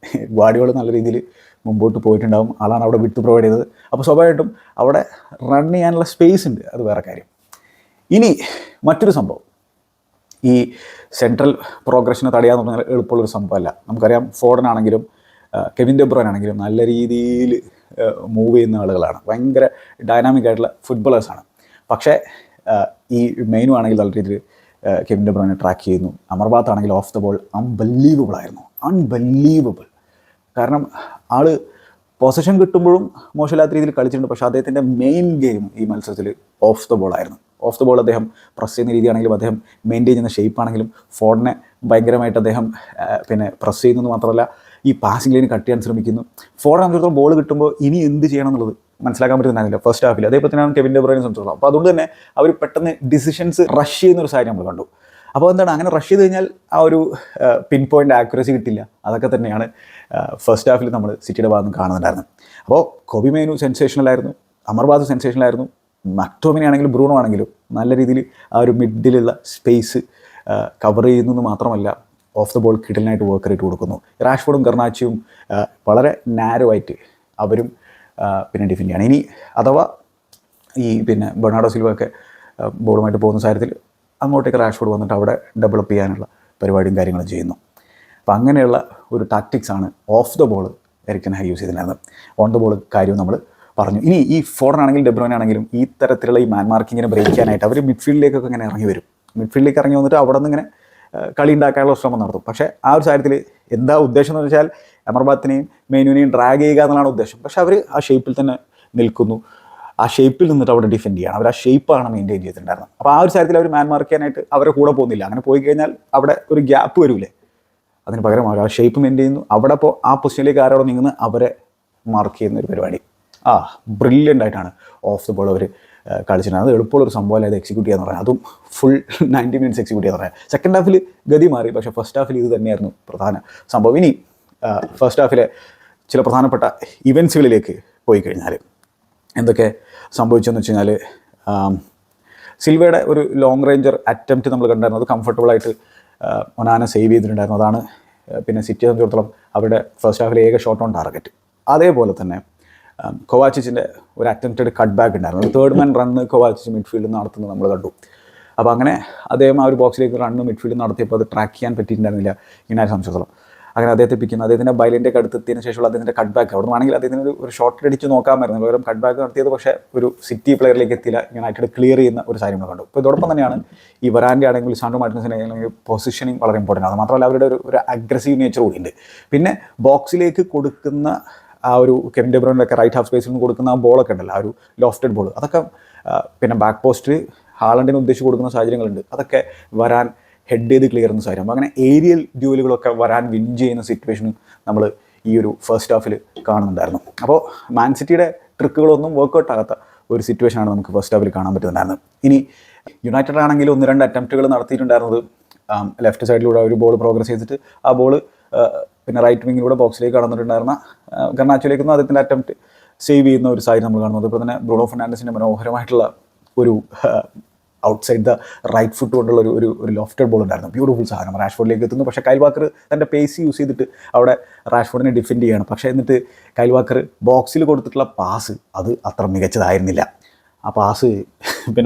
ഗാർഡിയോള നല്ല രീതിയിൽ മുമ്പോട്ട് പോയിട്ടുണ്ടാവും. ആളാണ് അവിടെ വിട്ട് പ്രൊവൈഡ് ചെയ്തത്. അപ്പോൾ സ്വാഭാവികമായിട്ടും അവിടെ റൺ ചെയ്യാനുള്ള സ്പേസ് ഉണ്ട്, അത് വേറെ കാര്യം. ഇനി മറ്റൊരു സംഭവം, ഈ സെൻട്രൽ പ്രോഗ്രഷനെ തടയാന്ന് പറഞ്ഞാൽ എളുപ്പമുള്ളൊരു സംഭവമല്ല. നമുക്കറിയാം ഫോർഡൻ ആണെങ്കിലും കെവിൻ ഡെ ബ്രൂയ്ന ആണെങ്കിലും നല്ല രീതിയിൽ മൂവ് ചെയ്യുന്ന ആളുകളാണ്, ഭയങ്കര ഡൈനാമിക് ആയിട്ടുള്ള ഫുട്ബോളേഴ്സാണ്. പക്ഷേ ഈ മെയിനും ആണെങ്കിൽ നല്ല രീതിയിൽ കെവിൻ ഡെ ബ്രൂയ്നെ ട്രാക്ക് ചെയ്യുന്നു. അമർബാത്ത് ആണെങ്കിൽ ഓഫ് ദ ബോൾ അൺബലീവബിൾ ആയിരുന്നു, അൺബലീവബിൾ. കാരണം ആൾ പൊസിഷൻ കിട്ടുമ്പോഴും മോശമില്ലാത്ത രീതിയിൽ കളിച്ചിട്ടുണ്ട്. പക്ഷേ അദ്ദേഹത്തിൻ്റെ മെയിൻ ഗെയിം ഈ മത്സരത്തിൽ ഓഫ് ദ ബോൾ ആയിരുന്നു. ഓഫ് ദ ബോൾ അദ്ദേഹം പ്രസ് ചെയ്യുന്ന രീതിയാണെങ്കിലും അദ്ദേഹം മെയിൻറ്റെയിൻ ചെയ്യുന്ന ഷേപ്പാണെങ്കിലും ഫോർഡിനെ ഭയങ്കരമായിട്ട് അദ്ദേഹം പ്രസ് ചെയ്യുന്നത് മാത്രമല്ല ഈ പാസിംഗ് ലൈന് കട്ട് ചെയ്യാൻ ശ്രമിക്കുന്നു. ഫോർഡിനെ സംബന്ധിച്ചിടത്തോളം ബോൾ കിട്ടുമ്പോൾ ഇനി എന്ത് ചെയ്യണം എന്നുള്ളത് മനസ്സിലാക്കാൻ പറ്റുന്നുണ്ടായിരുന്നില്ല ഫസ്റ്റ് ഹാഫിൽ. അതേപോലെ തന്നെയാണ് കെവിൻ ഡെ ബ്രൂയ്നെ സംബന്ധിച്ചിടത്തോളം. അപ്പോൾ അതുകൊണ്ട് തന്നെ അവർ പെട്ടെന്ന് ഡിസിഷൻസ് റഷ് ചെയ്യുന്നൊരു സാഹചര്യം നമ്മൾ കണ്ടു. അപ്പോൾ എന്താണ്, അങ്ങനെ റഷ് ചെയ്ത് കഴിഞ്ഞാൽ ആ ഒരു പിൻ പോയിൻ്റ് ആക്യുറസി കിട്ടില്ല. അതൊക്കെ തന്നെയാണ് ഫസ്റ്റ് ഹാഫിൽ നമ്മൾ സിറ്റിയുടെ ഭാഗത്ത് കാണുന്നുണ്ടായിരുന്നത്. അപ്പോൾ കോബി മൈനു സെൻസേഷണലായിരുന്നു, അമർബാത്ത് സെൻസേഷണലായിരുന്നു, മക്ടോമിനി ആണെങ്കിലും ബ്രൂണോ ആണെങ്കിലും നല്ല രീതിയിൽ ആ ഒരു മിഡിലുള്ള സ്പേസ് കവർ ചെയ്യുന്നത് മാത്രമല്ല ഓഫ് ദ ബോൾ കിടലിനായിട്ട് വർക്ക് റേറ്റ് കൊടുക്കുന്നു. റാഷ്ഫോർഡും ഗർണാച്ചോയും വളരെ നാരോ ആയിട്ട് അവരും ഡിഫെൻഡ് ചെയ്യണം. ഇനി അഥവാ ഈ ബെർണാർഡോ സിൽവ ഒക്കെ ബോളുമായിട്ട് പോകുന്ന സാഹചര്യത്തിൽ അങ്ങോട്ടേക്ക് റാഷ്ഫോർഡ് വന്നിട്ട് അവിടെ ഡെവലപ്പ് ചെയ്യാനുള്ള പരിപാടിയും കാര്യങ്ങളും ചെയ്യുന്നു. അപ്പോൾ അങ്ങനെയുള്ള ഒരു ടാക്ടിക്സാണ് off the ball Erik ten Hag use ചെയ്തിട്ടുണ്ടായിരുന്നത്. ഓൺ ദ ബോൾ കാര്യവും നമ്മൾ പറഞ്ഞു. ഇനി ഈ ഫോർഡൻ ആണെങ്കിലും ഡെ ബ്രൂയ്ന ആണെങ്കിലും ഈ തരത്തിലുള്ള ഈ മാൻ മാർക്കിങ്ങിനെ ബ്രേക്ക് ചെയ്യാനായിട്ട് അവർ മിഡ്ഫീൽഡിലേക്കൊക്കെ ഇങ്ങനെ ഇറങ്ങി വരും. മിഡ്ഫീൽഡിലേക്ക് ഇറങ്ങി വന്നിട്ട് അവിടെ നിന്ന് ഇങ്ങനെ കളി ഉണ്ടാക്കാനുള്ള ശ്രമം നടത്തും. പക്ഷേ ആ ഒരു സാഹചര്യത്തിൽ എന്താ ഉദ്ദേശം എന്ന് വെച്ചാൽ അമർബാത്തിനെയും മെയിനുവിനെയും ഡ്രാഗ് ചെയ്യുക എന്നുള്ളതാണ് ഉദ്ദേശം. പക്ഷേ അവർ ആ ഷേപ്പിൽ തന്നെ നിൽക്കുന്നു. ആ ഷേപ്പിൽ നിന്നിട്ട് അവിടെ ഡിഫെൻഡ് ചെയ്യണം. അവർ ആ ഷേപ്പാണ് മെയിൻറ്റെയിൻ ചെയ്തിട്ടുണ്ടായിരുന്നത്. അപ്പോൾ ആ ഒരു സാഹചര്യത്തിൽ അവർ മാൻ മാർക്ക് ചെയ്യാനായിട്ട് അവരെ കൂടെ പോകുന്നില്ല. അങ്ങനെ പോയി കഴിഞ്ഞാൽ അവിടെ ഒരു ഗ്യാപ്പ് വരില്ലേ, അതിന് പകരം ആ ഷേപ്പ് മെയിൻറ്റെയിൻ ചെയ്യുന്നു. അവിടെ ഇപ്പോൾ ആ പൊസിഷനിലേക്ക് ആരോടെ നീങ്ങുന്ന അവരെ മാർക്ക് ചെയ്യുന്ന ഒരു പരിപാടി ബ്രില്യൻ്റ് ആയിട്ടാണ് ഓഫ് ദ ബോൾ അവർ കളിച്ചിട്ടുണ്ട്. അത് എളുപ്പമുള്ളൊരു സംഭവമല്ല അത് എക്സിക്യൂട്ട് ചെയ്യാന്ന് പറയാം. അതും ഫുൾ 90 മിനിറ്റ്സ് എക്സിക്യൂട്ട് ചെയ്യാന്ന് പറയാം. സെക്കൻഡ് ഹാഫിൽ ഗതി മാറി, പക്ഷേ ഫസ്റ്റ് ഹാഫിൽ ഇത് തന്നെയായിരുന്നു പ്രധാന സംഭവം. ഇനി ഫസ്റ്റ് ഹാഫിലെ ചില പ്രധാനപ്പെട്ട ഇവൻറ്റ്സുകളിലേക്ക് പോയി കഴിഞ്ഞാൽ എന്തൊക്കെ സംഭവിച്ചെന്ന് വെച്ച് കഴിഞ്ഞാൽ സിൽവയുടെ ഒരു ലോങ് റേഞ്ചർ അറ്റംപ്റ്റ് നമ്മൾ കണ്ടായിരുന്നു. അത് കംഫർട്ടബിളായിട്ട് ഒനാന സേവ് ചെയ്തിട്ടുണ്ടായിരുന്നു. അതാണ് സിറ്റിയെ സംബന്ധിച്ചിടത്തോളം അവരുടെ ഫസ്റ്റ് ഹാഫിലെ ഏക ഷോട്ട് ഓൺ ടാർഗറ്റ്. അതേപോലെ തന്നെ കൊവാച്ചിച്ചിൻ്റെ ഒരു അറ്റംപ്റ്റഡ് കട്ട് ബാക്ക് ഉണ്ടായിരുന്നു. തേർഡ് മാൻ റണ്ണ് കൊവാച്ചിച്ച് മിഡ്ഫീൽഡിൽ നടത്തുന്നത് നമ്മൾ കണ്ടു. അപ്പോൾ അങ്ങനെ അദ്ദേഹം ആ ഒരു ബോക്സിലേക്ക് റണ്ണ് മിഡ്ഫീൽഡിൽ നടത്തിയപ്പോൾ അത് ട്രാക്ക് ചെയ്യാൻ പറ്റിയിട്ടുണ്ടായിരുന്നില്ല യുണൈറ്റഡ് സംബന്ധിച്ചിടത്തോളം. അങ്ങനെ അദ്ദേഹത്തെ പിക്കുന്നു. അദ്ദേഹത്തിൻ്റെ ബൈലിൻ്റെ അടുത്തെത്തിയതിന് ശേഷമുള്ള അദ്ദേഹത്തിൻ്റെ കട്ട് ബാക്ക് അവിടെ നിന്നാണെങ്കിൽ അദ്ദേഹത്തിന് ഒരു ഷോട്ട് അടിച്ച് നോക്കാമായിരുന്നു. പകരം കട്ട് ബാക്ക് നടത്തിയത് പക്ഷേ ഒരു സിറ്റി പ്ലെയറിലേക്ക് എത്തിയില്ല. യുണൈറ്റഡ് ക്ലിയർ ചെയ്യുന്ന ഒരു സാധനം കണ്ടു. ഇപ്പോൾ ഇതോടൊപ്പം തന്നെയാണ് ഈ വരാൻ്റെ ആണെങ്കിൽ സാൻഡ്രോ മാർട്ടിനസിൻ്റെ ആണെങ്കിൽ പൊസിഷനിങ് വളരെ ഇമ്പോർട്ടൻ്റ് ആണ്. മാത്രമല്ല അവരുടെ ഒരു അഗ്രസീവ് നേച്ചർ കൂടിയുണ്ട്. പിന്നെ ബോക്സിലേക്ക് കൊടുക്കുന്ന ആ ഒരു കെവിൻ ഡെ ബ്രൂയ്നൊക്കെ റൈറ്റ് ഹാഫ് സ്പേസിൽ നിന്ന് കൊടുക്കുന്ന ആ ബോളൊക്കെ ഉണ്ടല്ലോ, ആ ഒരു ലോഫ്റ്റഡ് ബോൾ, അതൊക്കെ ബാക്ക് പോസ്റ്റ് ഹാളണ്ടിന് ഉദ്ദേശിച്ച് കൊടുക്കുന്ന സാഹചര്യങ്ങളുണ്ട്. അതൊക്കെ വരാൻ ഹെഡ് ചെയ്ത് ക്ലിയർ ചെയ്യുന്ന സാഹചര്യം. അപ്പോൾ അങ്ങനെ ഏരിയൽ ഡ്യൂലുകളൊക്കെ വരാൻ വിൻ ചെയ്യുന്ന സിറ്റുവേഷനും നമ്മൾ ഈ ഒരു ഫസ്റ്റ് ഹാഫിൽ കാണുന്നുണ്ടായിരുന്നു. അപ്പോൾ മാൻ സിറ്റിയുടെ ട്രിക്കുകളൊന്നും വർക്കൗട്ട് ആകാത്ത ഒരു സിറ്റുവേഷനാണ് നമുക്ക് ഫസ്റ്റ് ഹാഫിൽ കാണാൻ പറ്റുന്നുണ്ടായിരുന്നത്. ഇനി യുണൈറ്റഡ് ആണെങ്കിൽ 1-2 അറ്റംപ്റ്റുകൾ നടത്തിയിട്ടുണ്ടായിരുന്നത് ലെഫ്റ്റ് സൈഡിലൂടെ ഒരു ബോൾ പ്രോഗ്രസ് ചെയ്തിട്ട് ആ ബോൾ റൈറ്റ് വിങ്ങിലൂടെ ബോക്സിലേക്ക് കടന്നിട്ടുണ്ടായിരുന്ന ഗർണാച്ചോയിലേക്കൊന്നും അദ്ദേഹത്തിൻ്റെ അറ്റംപ്റ്റ് സേവ് ചെയ്യുന്ന ഒരു സാഹചര്യം നമ്മൾ കാണുന്നത്. ഇപ്പോൾ തന്നെ ബ്രൂണോ ഫെർണാണ്ടസിൻ്റെ മനോഹരമായിട്ടുള്ള ഒരു ഔട്ട്സൈഡ് ദ റൈറ്റ് ഫുട്ട് കൊണ്ടുള്ള ഒരു ലോഫ്റ്റഡ് ബോൾ ഉണ്ടായിരുന്നു. ബ്യൂട്ടിഫുൾ സാധനം. റാഷ്ഫോർഡിലേക്ക് എത്തുന്നു. പക്ഷേ കൈൽ വാക്കർ തൻ്റെ പേസ് യൂസ് ചെയ്തിട്ട് അവിടെ റാഷ്ഫോർഡിനെ ഡിഫെൻഡ് ചെയ്യണം. പക്ഷേ എന്നിട്ട് കൈൽ വാക്കർ ബോക്സിൽ കൊടുത്തിട്ടുള്ള പാസ് അത് അത്ര മികച്ചതായിരുന്നില്ല. ആ പാസ്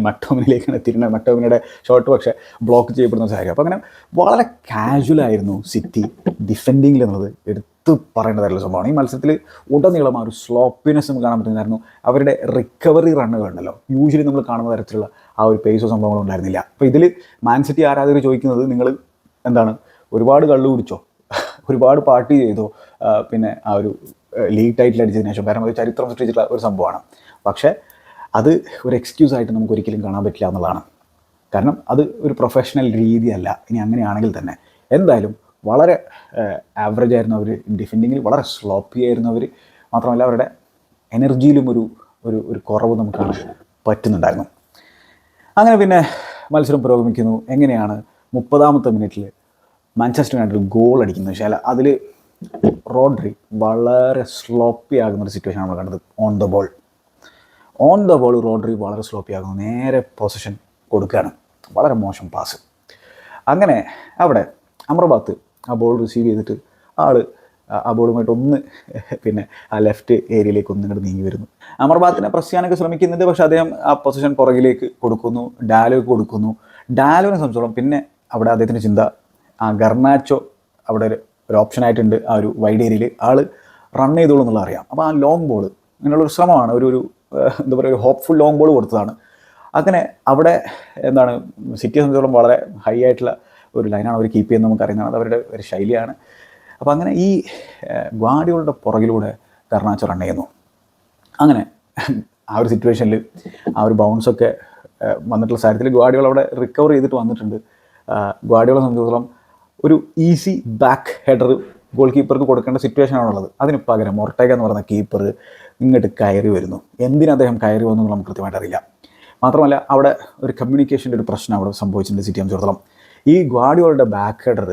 മക്ടോമിനിലേക്കാണ് എത്തിയിരുന്നത്. മക്ടോമിനിയുടെ ഷോട്ട് പക്ഷേ ബ്ലോക്ക് ചെയ്യപ്പെടുന്ന സാഹചര്യം. അപ്പോൾ അങ്ങനെ വളരെ കാഷ്വലായിരുന്നു സിറ്റി ഡിഫെൻഡിങ്ങിൽ എന്നുള്ളത് എടുത്തു എടുത്ത് പറയേണ്ടതായിട്ടുള്ള സംഭവമാണ്. ഈ മത്സരത്തിൽ ഉടനീളം ആ ഒരു സ്ലോപ്പിനെസ് നമുക്ക് കാണാൻ പറ്റുന്നതായിരുന്നു. അവരുടെ റിക്കവറി റണ്ണുകൾ ഉണ്ടല്ലോ, യൂഷ്വലി നമ്മൾ കാണുന്ന തരത്തിലുള്ള ആ ഒരു പേസോ സംഭവങ്ങളോ ഉണ്ടായിരുന്നില്ല. അപ്പോൾ ഇതിൽ മാൻ സിറ്റി ആരാധകർ ചോദിക്കുന്നത്, നിങ്ങൾ എന്താണ് ഒരുപാട് കള്ളു കുടിച്ചോ, ഒരുപാട് പാർട്ടി ചെയ്തോ, പിന്നെ ആ ഒരു ലീഗ് ടൈറ്റിൽ അടിച്ചതിന് ശേഷം, കാരണം ഒരു ചരിത്രം സൃഷ്ടിച്ചിട്ടുള്ള ഒരു സംഭവമാണ്. പക്ഷേ അത് ഒരു എക്സ്ക്യൂസായിട്ട് നമുക്ക് ഒരിക്കലും കാണാൻ പറ്റില്ല എന്നുള്ളതാണ്. കാരണം അത് ഒരു പ്രൊഫഷണൽ രീതിയല്ല. ഇനി അങ്ങനെയാണെങ്കിൽ തന്നെ എന്തായാലും വളരെ ആവറേജ് ആയിരുന്നു അവർ ഡിഫെൻഡിങ്ങിൽ, വളരെ സ്ലോപ്പി ആയിരുന്നു അവർ. മാത്രമല്ല അവരുടെ എനർജിയിലും ഒരു ഒരു ഒരു കുറവ് നമുക്ക് കാണാൻ പറ്റുന്നുണ്ടായിരുന്നു. അങ്ങനെ പിന്നെ മത്സരം പുരോഗമിക്കുന്നു. എങ്ങനെയാണ് 30ാമത്തെ മിനിറ്റിൽ മാഞ്ചസ്റ്റർ യുണൈറ്റഡ് ഗോൾ അടിക്കുന്നത് വെച്ചാൽ അതിൽ റോഡ്രി വളരെ സ്ലോപ്പി ആകുന്ന ഒരു സിറ്റുവേഷൻ നമ്മൾ കണ്ടത്. ഓൺ ദ ബോൾ റോഡ്രി വളരെ സ്ലോപ്പി ആകുന്നു, നേരെ പൊസിഷൻ കൊടുക്കുകയാണ്, വളരെ മോശം പാസ്. അങ്ങനെ അവിടെ അമർബാത്ത് ആ ബോൾ റിസീവ് ചെയ്തിട്ട് ആ ബോളുമായിട്ട് ഒന്ന് പിന്നെ ആ ലെഫ്റ്റ് ഏരിയയിലേക്ക് ഒന്നിങ്ങോട്ട് നീങ്ങി വരുന്നു. അമർബാത്തിനെ പ്രസ് ചെയ്യാനൊക്കെ ശ്രമിക്കുന്നുണ്ട്, പക്ഷേ അദ്ദേഹം ആ പൊസിഷൻ പുറകിലേക്ക് കൊടുക്കുന്നു, ഡാലോയ്ക്ക് കൊടുക്കുന്നു. ഡാലോനെ സംബന്ധിച്ചോളം പിന്നെ അവിടെ അദ്ദേഹത്തിൻ്റെ ചിന്ത ആ ഗർനാച്ചോ അവിടെ ഒരു ഓപ്ഷനായിട്ടുണ്ട് ആ ഒരു വൈഡ് ഏരിയയിൽ, ആൾ റൺ ചെയ്തോളൂ എന്നുള്ള അറിയാം. അപ്പോൾ ആ ലോങ് ബോൾ ഇങ്ങനെയുള്ളൊരു ശ്രമമാണ്, ഒരു എന്താ പറയുക, ഒരു ഹോപ്പ്ഫുൾ ലോങ് ബോൾ കൊടുത്തതാണ്. അങ്ങനെ അവിടെ എന്താണ് സിറ്റിയെ സംബന്ധിച്ചോളം വളരെ ഹൈ ആയിട്ടുള്ള ഒരു ലൈനാണ് അവർ കീപ്പ് ചെയ്യുന്നത്, നമുക്കറിയുന്നതാണ്, അത് അവരുടെ ഒരു ശൈലിയാണ്. അപ്പോൾ അങ്ങനെ ഈ ഗ്വാർഡിയോളയുടെ പുറകിലൂടെ ഗർനാച്ചോ റൺ ചെയ്യുന്നു. അങ്ങനെ ആ ഒരു സിറ്റുവേഷനിൽ ആ ഒരു ബൗൺസൊക്കെ വന്നിട്ടുള്ള സാഹചര്യത്തിൽ ഗ്വാർഡിയോള അവിടെ റിക്കവർ ചെയ്തിട്ട് വന്നിട്ടുണ്ട്. ഗ്വാർഡിയോളെ സംബന്ധിച്ചിടത്തോളം ഒരു ഈസി ബാക്ക് ഹെഡർ ഗോൾ കീപ്പർക്ക് കൊടുക്കേണ്ട സിറ്റുവേഷനാണുള്ളത്. അതിന് പകരം ഒർട്ടേഗ എന്ന് പറയുന്ന കീപ്പർ ഇങ്ങോട്ട് കയറി വരുന്നു. എന്തിന് അദ്ദേഹം കയറി വന്നു നമുക്ക് കൃത്യമായിട്ട് അറിയില്ല. മാത്രമല്ല അവിടെ ഒരു കമ്മ്യൂണിക്കേഷൻ്റെ ഒരു പ്രശ്നം അവിടെ സംഭവിച്ചിട്ടുണ്ട് സിറ്റിയെ സംബന്ധിച്ചിടത്തോളം. ഈ ഗ്വാർഡിയോളയുടെ ബാക്ക് ഹെഡർ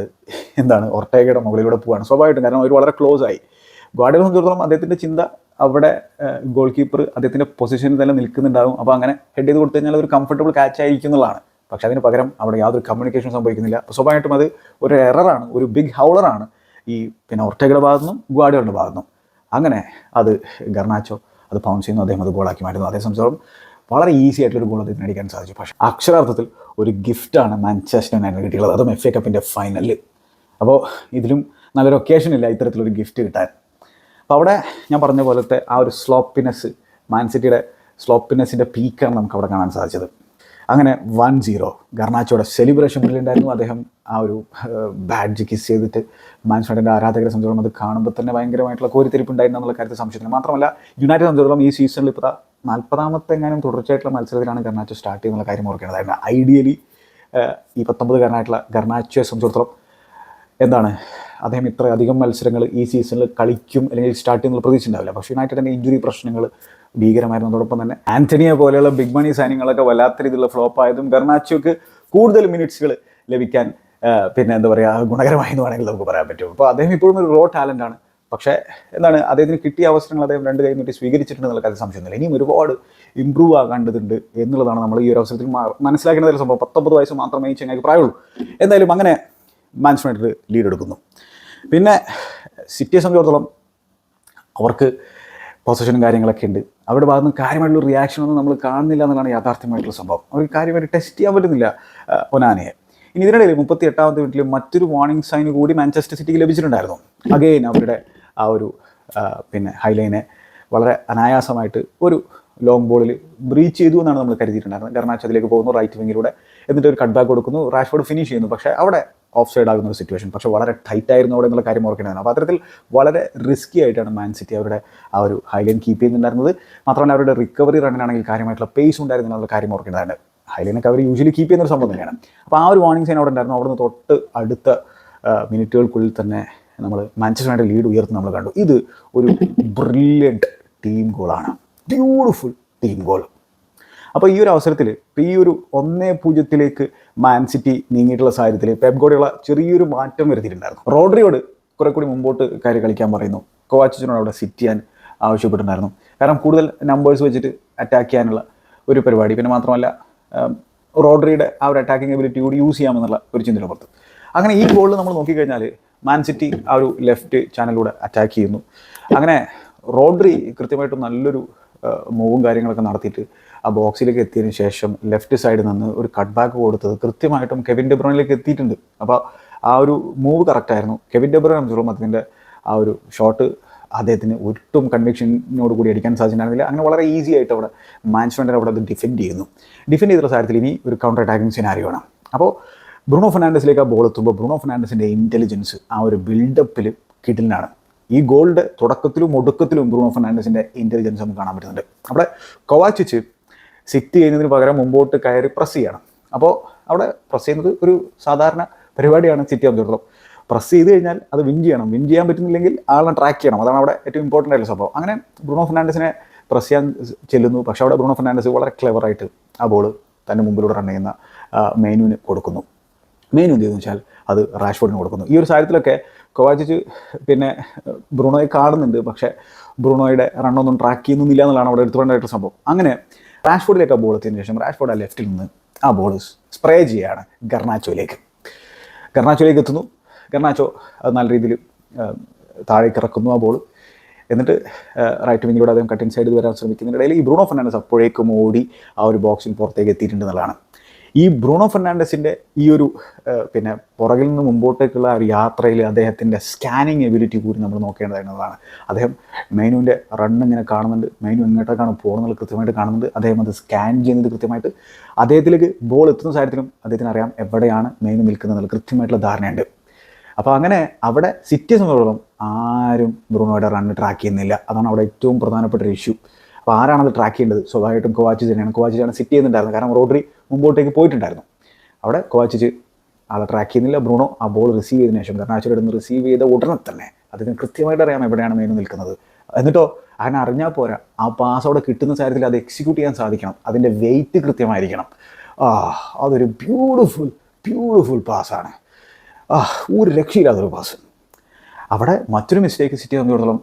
എന്താണ് ഒർട്ടേഗയുടെ മുകളിലൂടെ പോവുകയാണ് സ്വാഭാവികമായിട്ടും, കാരണം അവർ വളരെ ക്ലോസ് ആയി. ഗ്വാർഡിയോളെ സംബന്ധിച്ചിടത്തോളം അദ്ദേഹത്തിൻ്റെ ചിന്ത അവിടെ ഗോൾ കീപ്പർ അദ്ദേഹത്തിൻ്റെ പൊസിഷനിൽ തന്നെ നിൽക്കുന്നുണ്ടാകും, അപ്പോൾ അങ്ങനെ ഹെഡ് ചെയ്ത് കൊടുത്തു കഴിഞ്ഞാൽ ഒരു കംഫർട്ടബിൾ ക്യാച്ച് ആയിരിക്കും എന്നുള്ളതാണ്. പക്ഷേ അതിന് പകരം അവിടെ യാതൊരു കമ്മ്യൂണിക്കേഷൻ സംഭവിക്കുന്നില്ല. സ്വാഭാവികമായിട്ടും അത് ഒരു എററാണ്, ഒരു ബിഗ് ഹൗളറാണ് ഈ പിന്നെ ഒർട്ടേഗയുടെ ഭാഗത്തുനിന്നും ഗ്വാർഡിയോളയുടെ ഭാഗത്തുനിന്നും. അങ്ങനെ അത് ഗർനാച്ചോ അത് പൗൺസ് ചെയ്യുന്നു, അദ്ദേഹം അത് ഗോളാക്കി മാറ്റുന്നു. അതേ സംബന്ധിച്ചോളം വളരെ ഈസി ആയിട്ടൊരു ഗോൾ അദ്ദേഹത്തിന് അടിക്കാൻ സാധിച്ചു. പക്ഷേ അക്ഷരാർത്ഥത്തിൽ ഒരു ഗിഫ്റ്റാണ് മാഞ്ചസ്റ്റർ യുണൈറ്റഡ് കിട്ടിയുള്ളത്, അതും FA കപ്പിൻ്റെ ഫൈനലിൽ. അപ്പോൾ ഇതിലും നല്ലൊരു ഒക്കേഷൻ ഇല്ല ഇത്തരത്തിലൊരു ഗിഫ്റ്റ് കിട്ടാൻ. അപ്പോൾ അവിടെ ഞാൻ പറഞ്ഞ പോലത്തെ ആ ഒരു സ്ലോപ്പിനെസ്, മാൻ സിറ്റിയുടെ സ്ലോപ്പിനെസ്സിൻ്റെ പീക്കാണ് നമുക്ക് അവിടെ കാണാൻ സാധിച്ചത്. അങ്ങനെ 1-0 ഗർനാച്ചോയുടെ സെലിബ്രേഷൻ ഉണ്ടായിരുന്നു. അദ്ദേഹം ആ ഒരു ബാഡ്ജ് കിസ് ചെയ്തിട്ട് മാഞ്ചസ്റ്റർ യുണൈറ്റഡിൻ്റെ ആരാധകരെ സംബന്ധിച്ചിടത്തോളം അത് കാണുമ്പോൾ തന്നെ ഭയങ്കരമായിട്ടുള്ള കോരിത്തിരിപ്പ് ഉണ്ടായിരുന്നു എന്നുള്ള കാര്യത്തിൽ സംശയത്തില്ല. മാത്രമല്ല യുണൈറ്റഡ് സംബന്ധിച്ചിടത്തോളം ഈ സീസണിൽ ഇപ്പോൾ 40ാമത്തെ എങ്ങാനും തുടർച്ചയായിട്ടുള്ള മത്സരത്തിലാണ് ഗർനാച്ചോ സ്റ്റാർട്ട് ചെയ്യുന്നുള്ള കാര്യം ഓർക്കേണ്ടതായിരുന്നു. ഐഡിയലി ഈ 19കാരനായിട്ടുള്ള ഗർനാച്ചോയെ സംബന്ധിച്ചിടത്തോളം എന്താണ് അദ്ദേഹം ഇത്ര അധികം മത്സരങ്ങൾ ഈ സീസണിൽ കളിക്കും അല്ലെങ്കിൽ സ്റ്റാർട്ട് ചെയ്യുന്നുള്ള പ്രതീക്ഷ ഉണ്ടാവില്ല. പക്ഷേ യുണൈറ്റഡിൻ്റെ ഇഞ്ചുറി പ്രശ്നങ്ങൾ ഭീകരമായിരുന്നു. അതോടൊപ്പം തന്നെ ആന്റണിയെ പോലെയുള്ള ബിഗ് മണി സൈനിങ്ങളൊക്കെ വല്ലാത്ത രീതിയിലുള്ള ഫ്ലോപ്പ് ആയതും ഗർനാച്ചോക്ക് കൂടുതൽ മിനിറ്റ്സുകൾ ലഭിക്കാൻ പിന്നെ എന്താ പറയുക ഗുണകരമായി എന്ന് വേണമെങ്കിൽ നമുക്ക് പറയാൻ പറ്റും. അപ്പോൾ അദ്ദേഹം ഇപ്പോഴും ഒരു റോ ടാലൻ്റാണ്. പക്ഷേ എന്താണ് അദ്ദേഹത്തിന് കിട്ടിയ അവസരങ്ങൾ അദ്ദേഹം 2 കൈ നീട്ടി സ്വീകരിച്ചിട്ടുണ്ടെന്നുള്ള കാര്യം സംശയമൊന്നുമില്ല. ഇനിയും ഒരുപാട് ഇമ്പ്രൂവ് ആകേണ്ടതുണ്ട് എന്നുള്ളതാണ് നമ്മൾ ഈ ഒരു അവസരത്തിൽ മനസ്സിലാക്കേണ്ട ഒരു സംഭവം. 19 വയസ്സ് മാത്രമേ ഈ ചങ്ങായിക്ക് പ്രായമുള്ളൂ. എന്തായാലും അങ്ങനെ മാഞ്ചസ്റ്റർ യുണൈറ്റഡ് ലീഡ് എടുക്കുന്നു. പിന്നെ സിറ്റിയെ സംബന്ധിച്ചിടത്തോളം അവർക്ക് പൊസിഷനും കാര്യങ്ങളൊക്കെ ഉണ്ട്. അവരുടെ ഭാഗത്ത് നിന്ന് കാര്യമായിട്ടുള്ള റിയാക്ഷനൊന്നും നമ്മൾ കാണുന്നില്ല എന്നുള്ളതാണ് യാഥാർത്ഥ്യമായിട്ടുള്ള സംഭവം. അവർക്ക് കാര്യമായിട്ട് ടെസ്റ്റ് ചെയ്യാൻ പറ്റുന്നില്ല ഒനാനയെ. ഇനി ഇതിനിടയിൽ 38ാമത്തെ മിനിറ്റിൽ മറ്റൊരു വാർണിംഗ് സൈൻ കൂടി മാഞ്ചസ്റ്റർ സിറ്റിക്ക് ലഭിച്ചിട്ടുണ്ടായിരുന്നു. അഗെയിൻ അവരുടെ ആ ഒരു പിന്നെ ഹൈലൈനെ വളരെ അനായാസമായിട്ട് ഒരു ലോങ് ബോളിൽ ബ്രീച്ച് ചെയ്തു എന്നാണ് നമ്മൾ കരുതിയിട്ടുണ്ടായിരുന്നത്. ഗർനാച്ചോ അതിലേക്ക് പോകുന്നു റൈറ്റ് വിങ്ങിലൂടെ, എന്നിട്ട് ഒരു കട്ട് ബാക്ക് കൊടുക്കുന്നു, റാഷ്ഫോർഡ് ഫിനിഷ് ചെയ്യുന്നു. പക്ഷേ അവിടെ ഓഫ് സൈഡ് ആകുന്ന ഒരു സിറ്റുവേഷൻ, പക്ഷേ വളരെ ടൈറ്റ് ആയിരുന്നു അവിടെ എന്നുള്ള കാര്യം ഓർക്കേണ്ടതാണ്. അപ്പോൾ അത്തരത്തിൽ വളരെ റിസ്കി ആയിട്ടാണ് മാൻ സിറ്റി അവരുടെ ആ ഒരു ഹൈലൈൻ കീപ്പ് ചെയ്യുന്നുണ്ടായിരുന്നത്. മാത്രമല്ല അവരുടെ റിക്കവറി റണ്ണിനാണെങ്കിൽ കാര്യമായിട്ടുള്ള പേസ് ഉണ്ടായിരുന്നു എന്നുള്ള കാര്യം ഓർക്കേണ്ടതാണ്. ഹൈലൈനൊക്കെ അവർ യൂഷ്വലി കീപ്പ് ചെയ്യുന്ന ഒരു സംഭവം തന്നെയാണ്. അപ്പോൾ ആ ഒരു വാർണിംഗ് സൈൻ അവിടെ ഉണ്ടായിരുന്നു. അവിടെ നിന്ന് തൊട്ട് അടുത്ത മിനിറ്റുകൾക്കുള്ളിൽ തന്നെ നമ്മൾ മാഞ്ചസ്റ്റർ യുണൈറ്റഡ് ലീഡ് ഉയർത്തി നമ്മൾ കണ്ടു. ഇത് ഒരു ബ്രില്യൻറ്റ് ടീം ഗോളാണ്, ബ്യൂട്ടിഫുൾ ടീം ഗോൾ. അപ്പോൾ ഈ ഒരു അവസരത്തിൽ ഇപ്പോൾ ഈ ഒരു 1-0 മാൻ സിറ്റി നീങ്ങിയിട്ടുള്ള സാഹചര്യത്തിൽ പെപ് ഗാർഡിയോള ചെറിയൊരു മാറ്റം വരുത്തിയിട്ടുണ്ടായിരുന്നു. റോഡ്രിയോട് കുറെ കൂടി മുമ്പോട്ട് കയറി കളിക്കാൻ പറയുന്നു. കോവാച്ചിനോട് അവിടെ സിറ്റ് ചെയ്യാൻ ആവശ്യപ്പെട്ടിട്ടുണ്ടായിരുന്നു. കാരണം കൂടുതൽ നമ്പേഴ്സ് വെച്ചിട്ട് അറ്റാക്ക് ചെയ്യാനുള്ള ഒരു പരിപാടി, പിന്നെ മാത്രമല്ല റോഡ്രിയുടെ ആ ഒരു അറ്റാക്കിംഗ് എബിലിറ്റി കൂടി യൂസ് ചെയ്യാമെന്നുള്ള ഒരു ചിന്തയുടെ പുറത്ത്. അങ്ങനെ ഈ ഗോളിൽ നമ്മൾ നോക്കിക്കഴിഞ്ഞാൽ മാൻ സിറ്റി ആ ഒരു ലെഫ്റ്റ് ചാനലിലൂടെ അറ്റാക്ക് ചെയ്യുന്നു. അങ്ങനെ റോഡ്രി കൃത്യമായിട്ടും നല്ലൊരു മൂവും കാര്യങ്ങളൊക്കെ നടത്തിയിട്ട് ആ ബോക്സിലേക്ക് എത്തിയതിന് ശേഷം ലെഫ്റ്റ് സൈഡിൽ നിന്ന് ഒരു കട്ട് ബാക്ക് കൊടുത്തത് കൃത്യമായിട്ടും കെവിൻ ഡെ ബ്രൂയിനിലേക്ക് എത്തിയിട്ടുണ്ട്. അപ്പോൾ ആ ഒരു മൂവ് കറക്റ്റായിരുന്നു. കെവിൻ ഡെ ബ്രൂയിനെ സംബന്ധിച്ചിടത്തോളം അതിൻ്റെ ആ ഒരു ഷോട്ട് അദ്ദേഹത്തിന് ഒട്ടും കൺവിക്ഷനോട് കൂടി അടിക്കാൻ സാധിച്ചിട്ടുണ്ടായിരുന്നില്ല. അങ്ങനെ വളരെ ഈസി ആയിട്ട് അവിടെ മാൻച്ച്മെൻറ്റർ അവിടെ അത് ഡിഫെൻഡ് ചെയ്തിട്ടുള്ള സാഹചര്യത്തിൽ ഇനി ഒരു കൗണ്ടർ അറ്റാക്കിംഗ് സിനാരിയോ ആണ്. അപ്പോൾ ബ്രൂണോ ഫെർണാണ്ടസിലേക്ക് ആ ബോൾ എത്തുമ്പോൾ ബ്രൂണോ ഫെർണാണ്ടസിൻ്റെ ഇൻ്റലിജൻസ് ആ ഒരു ബിൽഡപ്പിൽ കിടിലനാണ്. ഈ ഗോളിൻ്റെ തുടക്കത്തിലും ഒടുക്കത്തിലും ബ്രൂണോ ഫെർണാണ്ടസിൻ്റെ ഇൻ്റലിജൻസ് നമുക്ക് കാണാൻ പറ്റുന്നുണ്ട്. അവിടെ കൊവാച്ചിച്ച് സിറ്റ് ചെയ്യുന്നതിന് പകരം മുമ്പോട്ട് കയറി പ്രസ് ചെയ്യണം. അപ്പോൾ അവിടെ പ്രസ് ചെയ്യുന്നത് ഒരു സാധാരണ പരിപാടിയാണ് സിറ്റി സംബന്ധിച്ചിടത്തോളം. പ്രസ് ചെയ്ത് കഴിഞ്ഞാൽ അത് വിൻ ചെയ്യാൻ പറ്റുന്നില്ലെങ്കിൽ ആളെ ട്രാക്ക് ചെയ്യണം. അതാണ് അവിടെ ഏറ്റവും ഇമ്പോർട്ടൻ്റ് ആയിട്ടുള്ള സംഭവം. അങ്ങനെ ബ്രൂണോ ഫെർണാണ്ടസിനെ പ്രസ് ചെയ്യാൻ ചെല്ലുന്നു. പക്ഷേ അവിടെ ബ്രൂണോ ഫെർണാണ്ടസ് വളരെ ക്ലെവറായിട്ട് ആ ബോൾ തൻ്റെ മുമ്പിലൂടെ റൺ ചെയ്യുന്ന മെയിനുവിന് കൊടുക്കുന്നു. മെയിൻ എന്ത് ചെയ്യുന്നു വെച്ചാൽ അത് റാഷ്ഫോർഡിന് കൊടുക്കുന്നു. ഈ ഒരു സാഹചര്യത്തിലൊക്കെ കൊവാച്ചിച്ച് പിന്നെ ബ്രൂണോയെ കാണുന്നുണ്ട്, പക്ഷേ ബ്രൂണോയുടെ റണ്ണൊന്നും ട്രാക്ക് ചെയ്യുന്നില്ല എന്നുള്ളതാണ് അവിടെ എടുത്തുകൊണ്ടായിട്ടുള്ള സംഭവം. അങ്ങനെ റാഷ്ഫോർഡിലേക്ക് ആ ബോൾ എത്തിയതിനു ശേഷം റാഷ്ഫോർഡ് ആ ലെഫ്റ്റിൽ നിന്ന് ആ ബോൾ സ്പ്രേ ചെയ്യുകയാണ് ഗർണാച്ചോയിലേക്ക് എത്തുന്നു. ഗർണാച്ചോ അത് നല്ല രീതിയിൽ താഴേക്ക് ഇറക്കുന്നു ആ ബോൾ. എന്നിട്ട് റൈറ്റ് വിങ്ങിലൂടെ അദ്ദേഹം കട്ട് ഇൻസൈഡ് വരാൻ ശ്രമിക്കുന്നതിനിടയിൽ ഈ ബ്രൂണോ ഫെർണാണ്ടസ് അപ്പോഴേക്കും ഓടി ആ ഒരു ബോക്സിന് പുറത്തേക്ക് എത്തിയിട്ടുണ്ട് എന്നുള്ളതാണ്. ഈ ബ്രൂണോ ഫെർണാണ്ടസിൻ്റെ ഈ ഒരു പിന്നെ പുറകിൽ നിന്ന് മുമ്പോട്ടേക്കുള്ള ഒരു യാത്രയിൽ അദ്ദേഹത്തിൻ്റെ സ്കാനിങ് എബിലിറ്റി കൂടി നമ്മൾ നോക്കേണ്ടതായിരുന്നതാണ്. അദ്ദേഹം മെയിനുവിൻ്റെ റണ്ണ് ഇങ്ങനെ കാണുന്നുണ്ട്, മെയിനു എങ്ങോട്ടേക്കാണ് പോകുന്നത് കൃത്യമായിട്ട് കാണുന്നുണ്ട്. അദ്ദേഹം അത് സ്കാൻ ചെയ്യുന്നത് കൃത്യമായിട്ട് അദ്ദേഹത്തിലേക്ക് ബോൾ എത്തുന്ന സാഹചര്യത്തിലും അദ്ദേഹത്തിന് അറിയാം എവിടെയാണ് മെയിന് നിൽക്കുന്നത് കൃത്യമായിട്ടുള്ള ധാരണയുണ്ട്. അപ്പോൾ അങ്ങനെ അവിടെ സിറ്റിയെ സംബന്ധിച്ചിടത്തോളം ആരും ബ്രൂണോയുടെ റണ്ണ് ട്രാക്ക് ചെയ്യുന്നില്ല. അതാണ് അവിടെ ഏറ്റവും പ്രധാനപ്പെട്ട ഒരു ഇഷ്യൂ. അപ്പോൾ ആരാണത് ട്രാക്ക് ചെയ്യേണ്ടത്? സ്വാഭാവികമായിട്ടും കൊവാച്ചിച്ച് തന്നെയാണ്. കൊവാച്ചിച്ചാണ് സിറ്റ് ചെയ്യുന്നുണ്ടായിരുന്നത്, കാരണം റോഡ്രി മുമ്പോട്ടേക്ക് പോയിട്ടുണ്ടായിരുന്നു. അവിടെ കൊവാച്ചിച്ച് ആളെ ട്രാക്ക് ചെയ്യുന്നില്ല. ബ്രൂണോ ആ ബോൾ റിസീവ് ചെയ്തതിനു ശേഷം ഗർണാച്ചോയുടെ നിന്ന് റിസീവ് ചെയ്ത ഉടനെ തന്നെ അതിന് കൃത്യമായിട്ട് അറിയാം എവിടെയാണ് മെയിൻ നിൽക്കുന്നത്. എന്നിട്ടോ അങ്ങനെ അറിഞ്ഞാൽ പോരാ, ആ പാസ് അവിടെ കിട്ടുന്ന സാഹചര്യത്തിൽ അത് എക്സിക്യൂട്ട് ചെയ്യാൻ സാധിക്കണം. അതിൻ്റെ വെയിറ്റ് കൃത്യമായിരിക്കണം. അതൊരു ബ്യൂട്ടിഫുൾ പാസ്സാണ്. ഒരു രക്ഷയില്ലാത്തൊരു പാസ്. അവിടെ മറ്റൊരു മിസ്റ്റേക്ക് സിറ്റി സംബന്ധിച്ചിടത്തോളം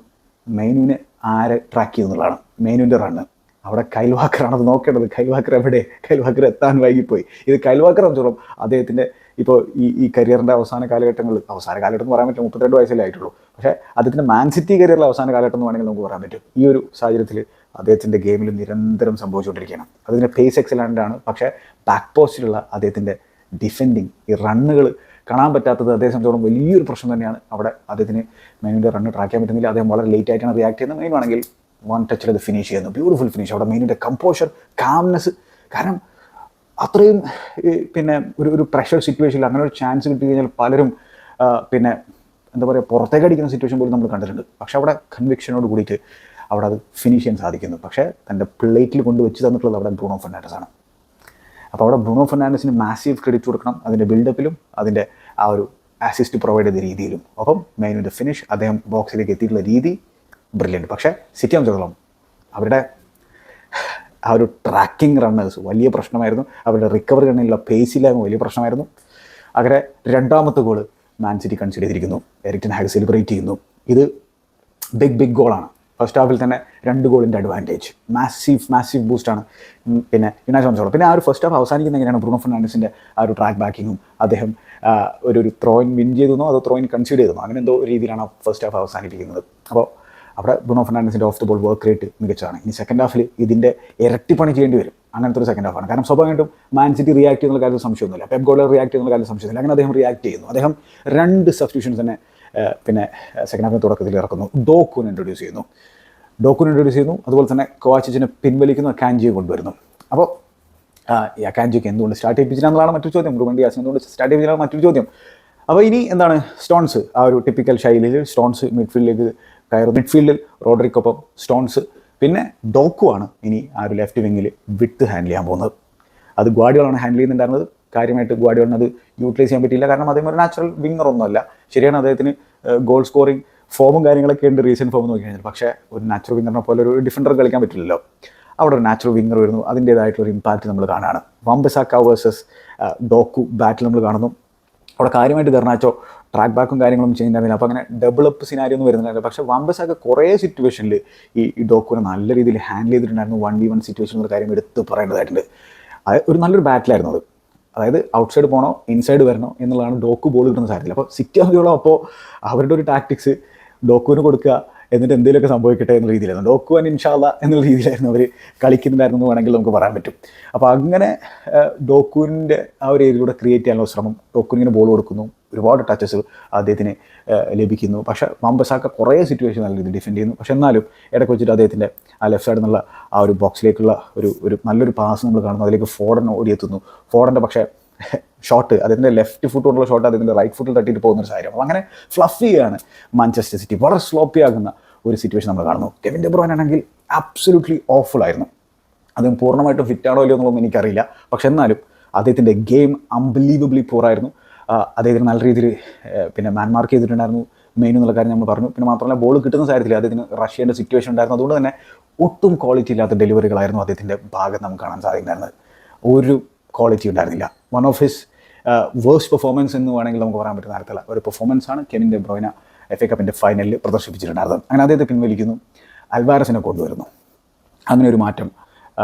മെയിനുവിനെ ആരെ ട്രാക്ക് ചെയ്യുന്നതാണ്, മെയിനുവിൻ്റെ റണ്ണ്. അവിടെ കൈൽ വാക്കറാണ് അത് നോക്കേണ്ടത്. കൈൽ വാക്കർ എവിടെ? കൈൽ വാക്കർ എത്താൻ വൈകിപ്പോയി. ഇത് കൈൽ വാക്കർ സംബന്ധിച്ചിടത്തോളം അദ്ദേഹത്തിൻ്റെ ഇപ്പോൾ ഈ കരിയറിൻ്റെ അവസാന കാലഘട്ടം എന്ന് പറയാൻ പറ്റും, 32 വയസ്സല്ലേ ആയിട്ടുള്ളൂ. പക്ഷേ അദ്ദേഹത്തിൻ്റെ മാൻ സിറ്റി കരിയറിലെ അവസാന കാലഘട്ടം എന്ന് വേണമെങ്കിൽ നമുക്ക് പറയാൻ പറ്റും. ഈ ഒരു സാഹചര്യത്തിൽ അദ്ദേഹത്തിൻ്റെ ഗെയിമിൽ നിരന്തരം സംഭവിച്ചുകൊണ്ടിരിക്കുകയാണ്. അതിൻ്റെ പേസ് എക്സലൻ്റ് ആണ്, പക്ഷേ ബാക്ക് പോസ്റ്റിലുള്ള അദ്ദേഹത്തിൻ്റെ ഡിഫെൻഡിങ്, ഈ റണ്ണുകൾ കാണാൻ പറ്റാത്തത് അദ്ദേഹം സംബന്ധിച്ചോളം വലിയൊരു പ്രശ്നം തന്നെയാണ്. അവിടെ അദ്ദേഹത്തിന് മെയിനിൻ്റെ റണ്ണ് ട്രാക്ക് ചെയ്യാൻ പറ്റുന്നില്ല. അദ്ദേഹം വളരെ ലേറ്റ് ആയിട്ടാണ് റിയാക്ട് ചെയ്യുന്നത്. മെയിൻ ആണെങ്കിൽ വൺ ടച്ചിൽ അത് ഫിനിഷ് ചെയ്യുന്നു. Beautiful finish. അവിടെ മെയിനിൻ്റെ കമ്പോഷർ, കാംനെസ്, കാരണം അത്രയും പിന്നെ ഒരു പ്രഷർ സിറ്റുവേഷനിൽ അങ്ങനെ ഒരു ചാൻസ് കിട്ടി കഴിഞ്ഞാൽ പലരും പിന്നെ എന്താ പറയുക പുറത്തേക്ക് അടിക്കുന്ന സിറ്റുവേഷൻ പോലും നമ്മൾ കണ്ടിട്ടുണ്ട്. പക്ഷേ അവിടെ കൺവിക്ഷനോട് കൂടിയിട്ട് അവിടെ അത് ഫിനിഷ് ചെയ്യാൻ സാധിക്കുന്നു. പക്ഷേ തൻ്റെ പ്ലേറ്റിൽ കൊണ്ടുവച്ച് തന്നിട്ടുള്ളത് അവിടെ ബ്രൂണോ ഫെർണാണ്ടസ് ആണ്. അപ്പോൾ അവിടെ ബ്രൂണോ ഫെർണാണ്ടസിന് മാസീവ് ക്രെഡിറ്റ് കൊടുക്കണം, അതിൻ്റെ ബിൽഡപ്പിലും അതിൻ്റെ ആ ഒരു അസിസ്റ്റ് പ്രൊവൈഡ് ചെയ്ത രീതിയിലും. ഒപ്പം മെയിനിൻ്റെ ഫിനിഷ്, അദ്ദേഹം ബോക്സിലേക്ക് എത്തിയിട്ടുള്ള രീതി ബ്രില്യൻറ്റ്. പക്ഷേ സിറ്റി സംബന്ധിച്ചിടത്തോളം അവരുടെ ആ ഒരു ട്രാക്കിംഗ് റണ്ണേഴ്സ് വലിയ പ്രശ്നമായിരുന്നു. അവരുടെ റിക്കവറി റണ്ണിലുള്ള പേസില്ലായ്മ വലിയ പ്രശ്നമായിരുന്നു. അങ്ങനെ രണ്ടാമത്തെ ഗോൾ മാൻ സിറ്റി കൺസിഡർ ചെയ്തിരിക്കുന്നു. എറിക് ടെൻ ഹാഗ് സെലിബ്രേറ്റ് ചെയ്യുന്നു. ഇത് ബിഗ് ഗോളാണ്. ഫസ്റ്റ് ഹാഫിൽ തന്നെ 2 ഗോളിൻ്റെ അഡ്വാൻറ്റേജ്, മാസീവ് ബൂസ്റ്റാണ് പിന്നെ യുണൈറ്റഡ് സംബന്ധിച്ചോളം. പിന്നെ ആ ഒരു ഫസ്റ്റ് ഹാഫ് അവസാനിക്കുന്ന എങ്ങനെയാണ് ബ്രൂണോ ഫെർണാണ്ടസിൻ്റെ ആ ഒരു ട്രാക്ക് ബാക്കിങ്ങും അദ്ദേഹം ഒരു ത്രോയിൻ വിൻ ചെയ്തെന്നോ അതോ ത്രോയിൻ കൺസീഡ് ചെയ്തെന്നോ അങ്ങനെ എന്തോ രീതിയിലാണ് ആ ഫസ്റ്റ് ഹാഫ് അവസാനിപ്പിക്കുന്നത്. അപ്പോൾ അവിടെ ബ്രൂണോ ഫെർണാണ്ടസിൻ്റെ off the ball work rate മികച്ചതാണ്. ഇനി സെക്കൻഡ് ഹാഫിൽ ഇതിൻ്റെ ഇരട്ടിപ്പണി ചെയ്യേണ്ടി വരും. അങ്ങനത്തെ ഒരു സെക്കൻഡ് ഹാഫാണ്. കാരണം സ്വാഭാവികമായിട്ടും മാൻ സിറ്റി റിയാക്ട് ചെയ്യുന്ന കാര്യത്തിൽ സംശയമൊന്നുമില്ല, പെപ് ഗോർഡിയോള റിയാക്ട് ചെയ്യുന്ന കാര്യത്തിൽ സംശയമില്ല. അങ്ങനെ അദ്ദേഹം റിയാക്ട് ചെയ്യുന്നു. അദ്ദേഹം 2 സബ്സ്റ്റിറ്റ്യൂഷൻസ് തന്നെ പിന്നെ സെക്കൻഡ് ഹാഫിൻ്റെ തുടക്കത്തിൽ ഇറക്കുന്നു. ഡോക്കുവിനെ ഇൻട്രൊഡ്യൂസ് ചെയ്യുന്നു. അതുപോലെ തന്നെ കൊവാച്ചിച്ചിനെ പിൻവലിക്കുന്നു, അക്കാൻജിയെ കൊണ്ടുവരുന്നു. അപ്പോൾ ഈ അക്കാൻജിക്ക് എന്തുകൊണ്ട് സ്റ്റാർട്ട് ചെയ്യിപ്പിച്ചില്ലെന്നുള്ളതാണ് മറ്റൊരു ചോദ്യം. റുബൻ ഡിയാസിനെ എന്തുകൊണ്ട് സ്റ്റാർട്ട് ചെയ്യിപ്പിച്ചാലാണ് മറ്റൊരു ചോദ്യം. അപ്പോൾ ഇനി എന്താണ് സ്റ്റോൺസ്, ആ ഒരു ടിപ്പിക്കൽ ശൈലിയിൽ സ്റ്റോൺസ് മിഡ്ഫീൽഡിലേക്ക് കയറും. മിഡ്ഫീൽഡിൽ റോഡ്രിക്കൊപ്പം സ്റ്റോൺസ്, പിന്നെ ഡോക്കുവാണ് ഇനി ആ ഒരു ലെഫ്റ്റ് വിങ്ങിൽ വിട്ട് ഹാൻഡിൽ ചെയ്യാൻ പോകുന്നത്. അത് ഗ്വാർഡിയോളാണ് ഹാൻഡിൽ ചെയ്യുന്നുണ്ടായിരുന്നത്. കാര്യമായിട്ട് ഗ്വാർഡിയോളിന് അത് യൂട്ടിലൈസ് ചെയ്യാൻ പറ്റിയില്ല. കാരണം അദ്ദേഹം ഒരു നാച്ചുറൽ വിങ്ങർ ഒന്നുമല്ല. ശരിയാണ്, അദ്ദേഹത്തിന് ഗോൾ സ്കോറിങ് ഫോമും കാര്യങ്ങളൊക്കെ ഉണ്ട്, റീസെൻറ്റ് ഫോം നോക്കി കഴിഞ്ഞാൽ. പക്ഷേ ഒരു നാച്ചുറൽ വിങ്ങറിനെ പോലെ ഒരു ഡിഫൻഡർ കളിക്കാൻ പറ്റില്ലല്ലോ. അവിടെ ഒരു നാച്ചുറൽ വിങ്ങർ വരുന്നു, അതിൻ്റേതായിട്ടുള്ളൊരു ഇമ്പാക്റ്റ് നമ്മൾ കാണുകയാണ്. വംബസാക്ക വേഴ്സസ് ഡോക്കു ബാറ്റിൽ നമ്മൾ കാണുന്നു. അവിടെ കാര്യമായിട്ട് ഗർണാച്ചോ ട്രാക്ക് ബാക്കും കാര്യങ്ങളും ചെയ്യുന്നുണ്ടായിരുന്നില്ല. അപ്പോൾ അങ്ങനെ ഡബിൾ അപ്പ് സിനാരിയോ ഒന്നും വരുന്നുണ്ടായിരുന്നു. പക്ഷേ വംബസാക്ക കുറേ സിറ്റുവേഷനിൽ ഈ ഡോക്കുവിനെ നല്ല രീതിയിൽ ഹാൻഡിൽ ചെയ്തിട്ടുണ്ടായിരുന്നു. 1v1 സിറ്റുവേഷൻ എന്നുള്ള കാര്യം എടുത്ത് പറയേണ്ടതായിട്ടുണ്ട്. അത് ഒരു നല്ലൊരു ബാറ്റിലായിരുന്നു അത്. അതായത് ഔട്ട്സൈഡ് പോകണോ ഇൻസൈഡ് വരണോ എന്നുള്ളതാണ് ഡോക്കു ബോൾ കിട്ടുന്ന സാധ്യത. അപ്പോൾ സിറ്റി ആകുമ്പോഴോ അപ്പോൾ അവരുടെ ഒരു ടാക്ടിക്സ് ഡോക്കുവിന് കൊടുക്കുക, എന്നിട്ട് എന്തെങ്കിലുമൊക്കെ സംഭവിക്കട്ടെ എന്ന രീതിയിലായിരുന്നു. ഡോക്കു ആൻഡ് ഇൻഷാല്ല എന്നുള്ള രീതിയിലായിരുന്നു അവർ കളിക്കുന്നുണ്ടായിരുന്നു എന്ന് വേണമെങ്കിൽ നമുക്ക് പറയാൻ പറ്റും. അപ്പോൾ അങ്ങനെ ഡോക്കുവിൻ്റെ ആ ഒരു ഏരിയയിലൂടെ ക്രിയേറ്റ് ചെയ്യാനുള്ള ശ്രമം, ഡോക്കുവിന് ഇങ്ങനെ ബോൾ കൊടുക്കുന്നു, ഒരുപാട് ടച്ചസ് അദ്ദേഹത്തിന് ലഭിക്കുന്നു. പക്ഷേ വംബസാക്ക കുറേ സിറ്റുവേഷൻ നല്ല രീതിയിൽ ഡിഫെൻഡ് ചെയ്യുന്നു. പക്ഷെ എന്നാലും ഇടയ്ക്ക് വെച്ചിട്ട് അദ്ദേഹത്തിൻ്റെ ആ ലെഫ്റ്റ് സൈഡിൽ നിന്നുള്ള ആ ഒരു ബോക്സിലേക്കുള്ള ഒരു നല്ലൊരു പാസ് നമ്മൾ കാണുന്നു. അതിലേക്ക് ഫോർഡൻ ഓടിയെത്തുന്നു. ഫോർഡൻ്റെ പക്ഷേ ഷോട്ട് അതിൻ്റെ ലെഫ്റ്റ് ഫുട്ട് കൊണ്ടുള്ള ഷോട്ട് അതിൻ്റെ റൈറ്റ് ഫുട്ടിൽ തട്ടിയിട്ട് പോകുന്നൊരു സാഹചര്യം. അപ്പോൾ അങ്ങനെ ഫ്ലഫിയാണ് മാഞ്ചസ്റ്റർ സിറ്റി. വളരെ സ്ലോപ്പി ആകുന്ന ഒരു സിറ്റുവേഷൻ നമ്മൾ കാണുന്നു. കെവിൻ ഡെ ബ്രൂയ്ന ആണെങ്കിൽ ആബ്സല്യൂട്ട്ലി ഓഫുൾ ആയിരുന്നു. അതും പൂർണ്ണമായിട്ടും ഫിറ്റാണോ ഇല്ലയോ എന്നുള്ളതൊന്നും എനിക്കറിയില്ല. പക്ഷെ എന്നാലും അദ്ദേഹത്തിൻ്റെ ഗെയിം അൺബിലീവബിളി പൂറായിരുന്നു. അദ്ദേഹത്തിന് നല്ല രീതിയിൽ പിന്നെ മാർക്ക് ചെയ്തിട്ടുണ്ടായിരുന്നു മെയിൻ എന്നുള്ള കാര്യം നമ്മൾ പറഞ്ഞു. പിന്നെ മാത്രമല്ല ബോൾ കിട്ടുന്ന കാര്യത്തിൽ അദ്ദേഹത്തിന് റഷ്യേൻ്റെ സിറ്റുവേഷൻ ഉണ്ടായിരുന്നു. അതുകൊണ്ട് തന്നെ ഒട്ടും ക്വാളിറ്റി ഇല്ലാത്ത ഡെലിവറികളായിരുന്നു അദ്ദേഹത്തിൻ്റെ ഭാഗത്ത് നമുക്ക് കാണാൻ സാധിക്കുന്നുണ്ടായിരുന്നത്. ഒരു ക്വാളിറ്റി ഉണ്ടായിരുന്നില്ല. One of his worst performance എന്ന് വേണമെങ്കിൽ നമുക്ക് പറയാൻ പറ്റുന്ന തരത്തിലുള്ള ഒരു പെർഫോമൻസാണ് കെവിൻ ഡെ ബ്രൂയ്ന FA കപ്പിൻ്റെ ഫൈനലിൽ പ്രദർശിപ്പിച്ചിട്ടുണ്ടായിരുന്നത്. അങ്ങനെ അദ്ദേഹത്തെ പിൻവലിക്കുന്നു, അൽവാരസിനെ കൊണ്ടുവരുന്നു. അങ്ങനെ ഒരു മാറ്റം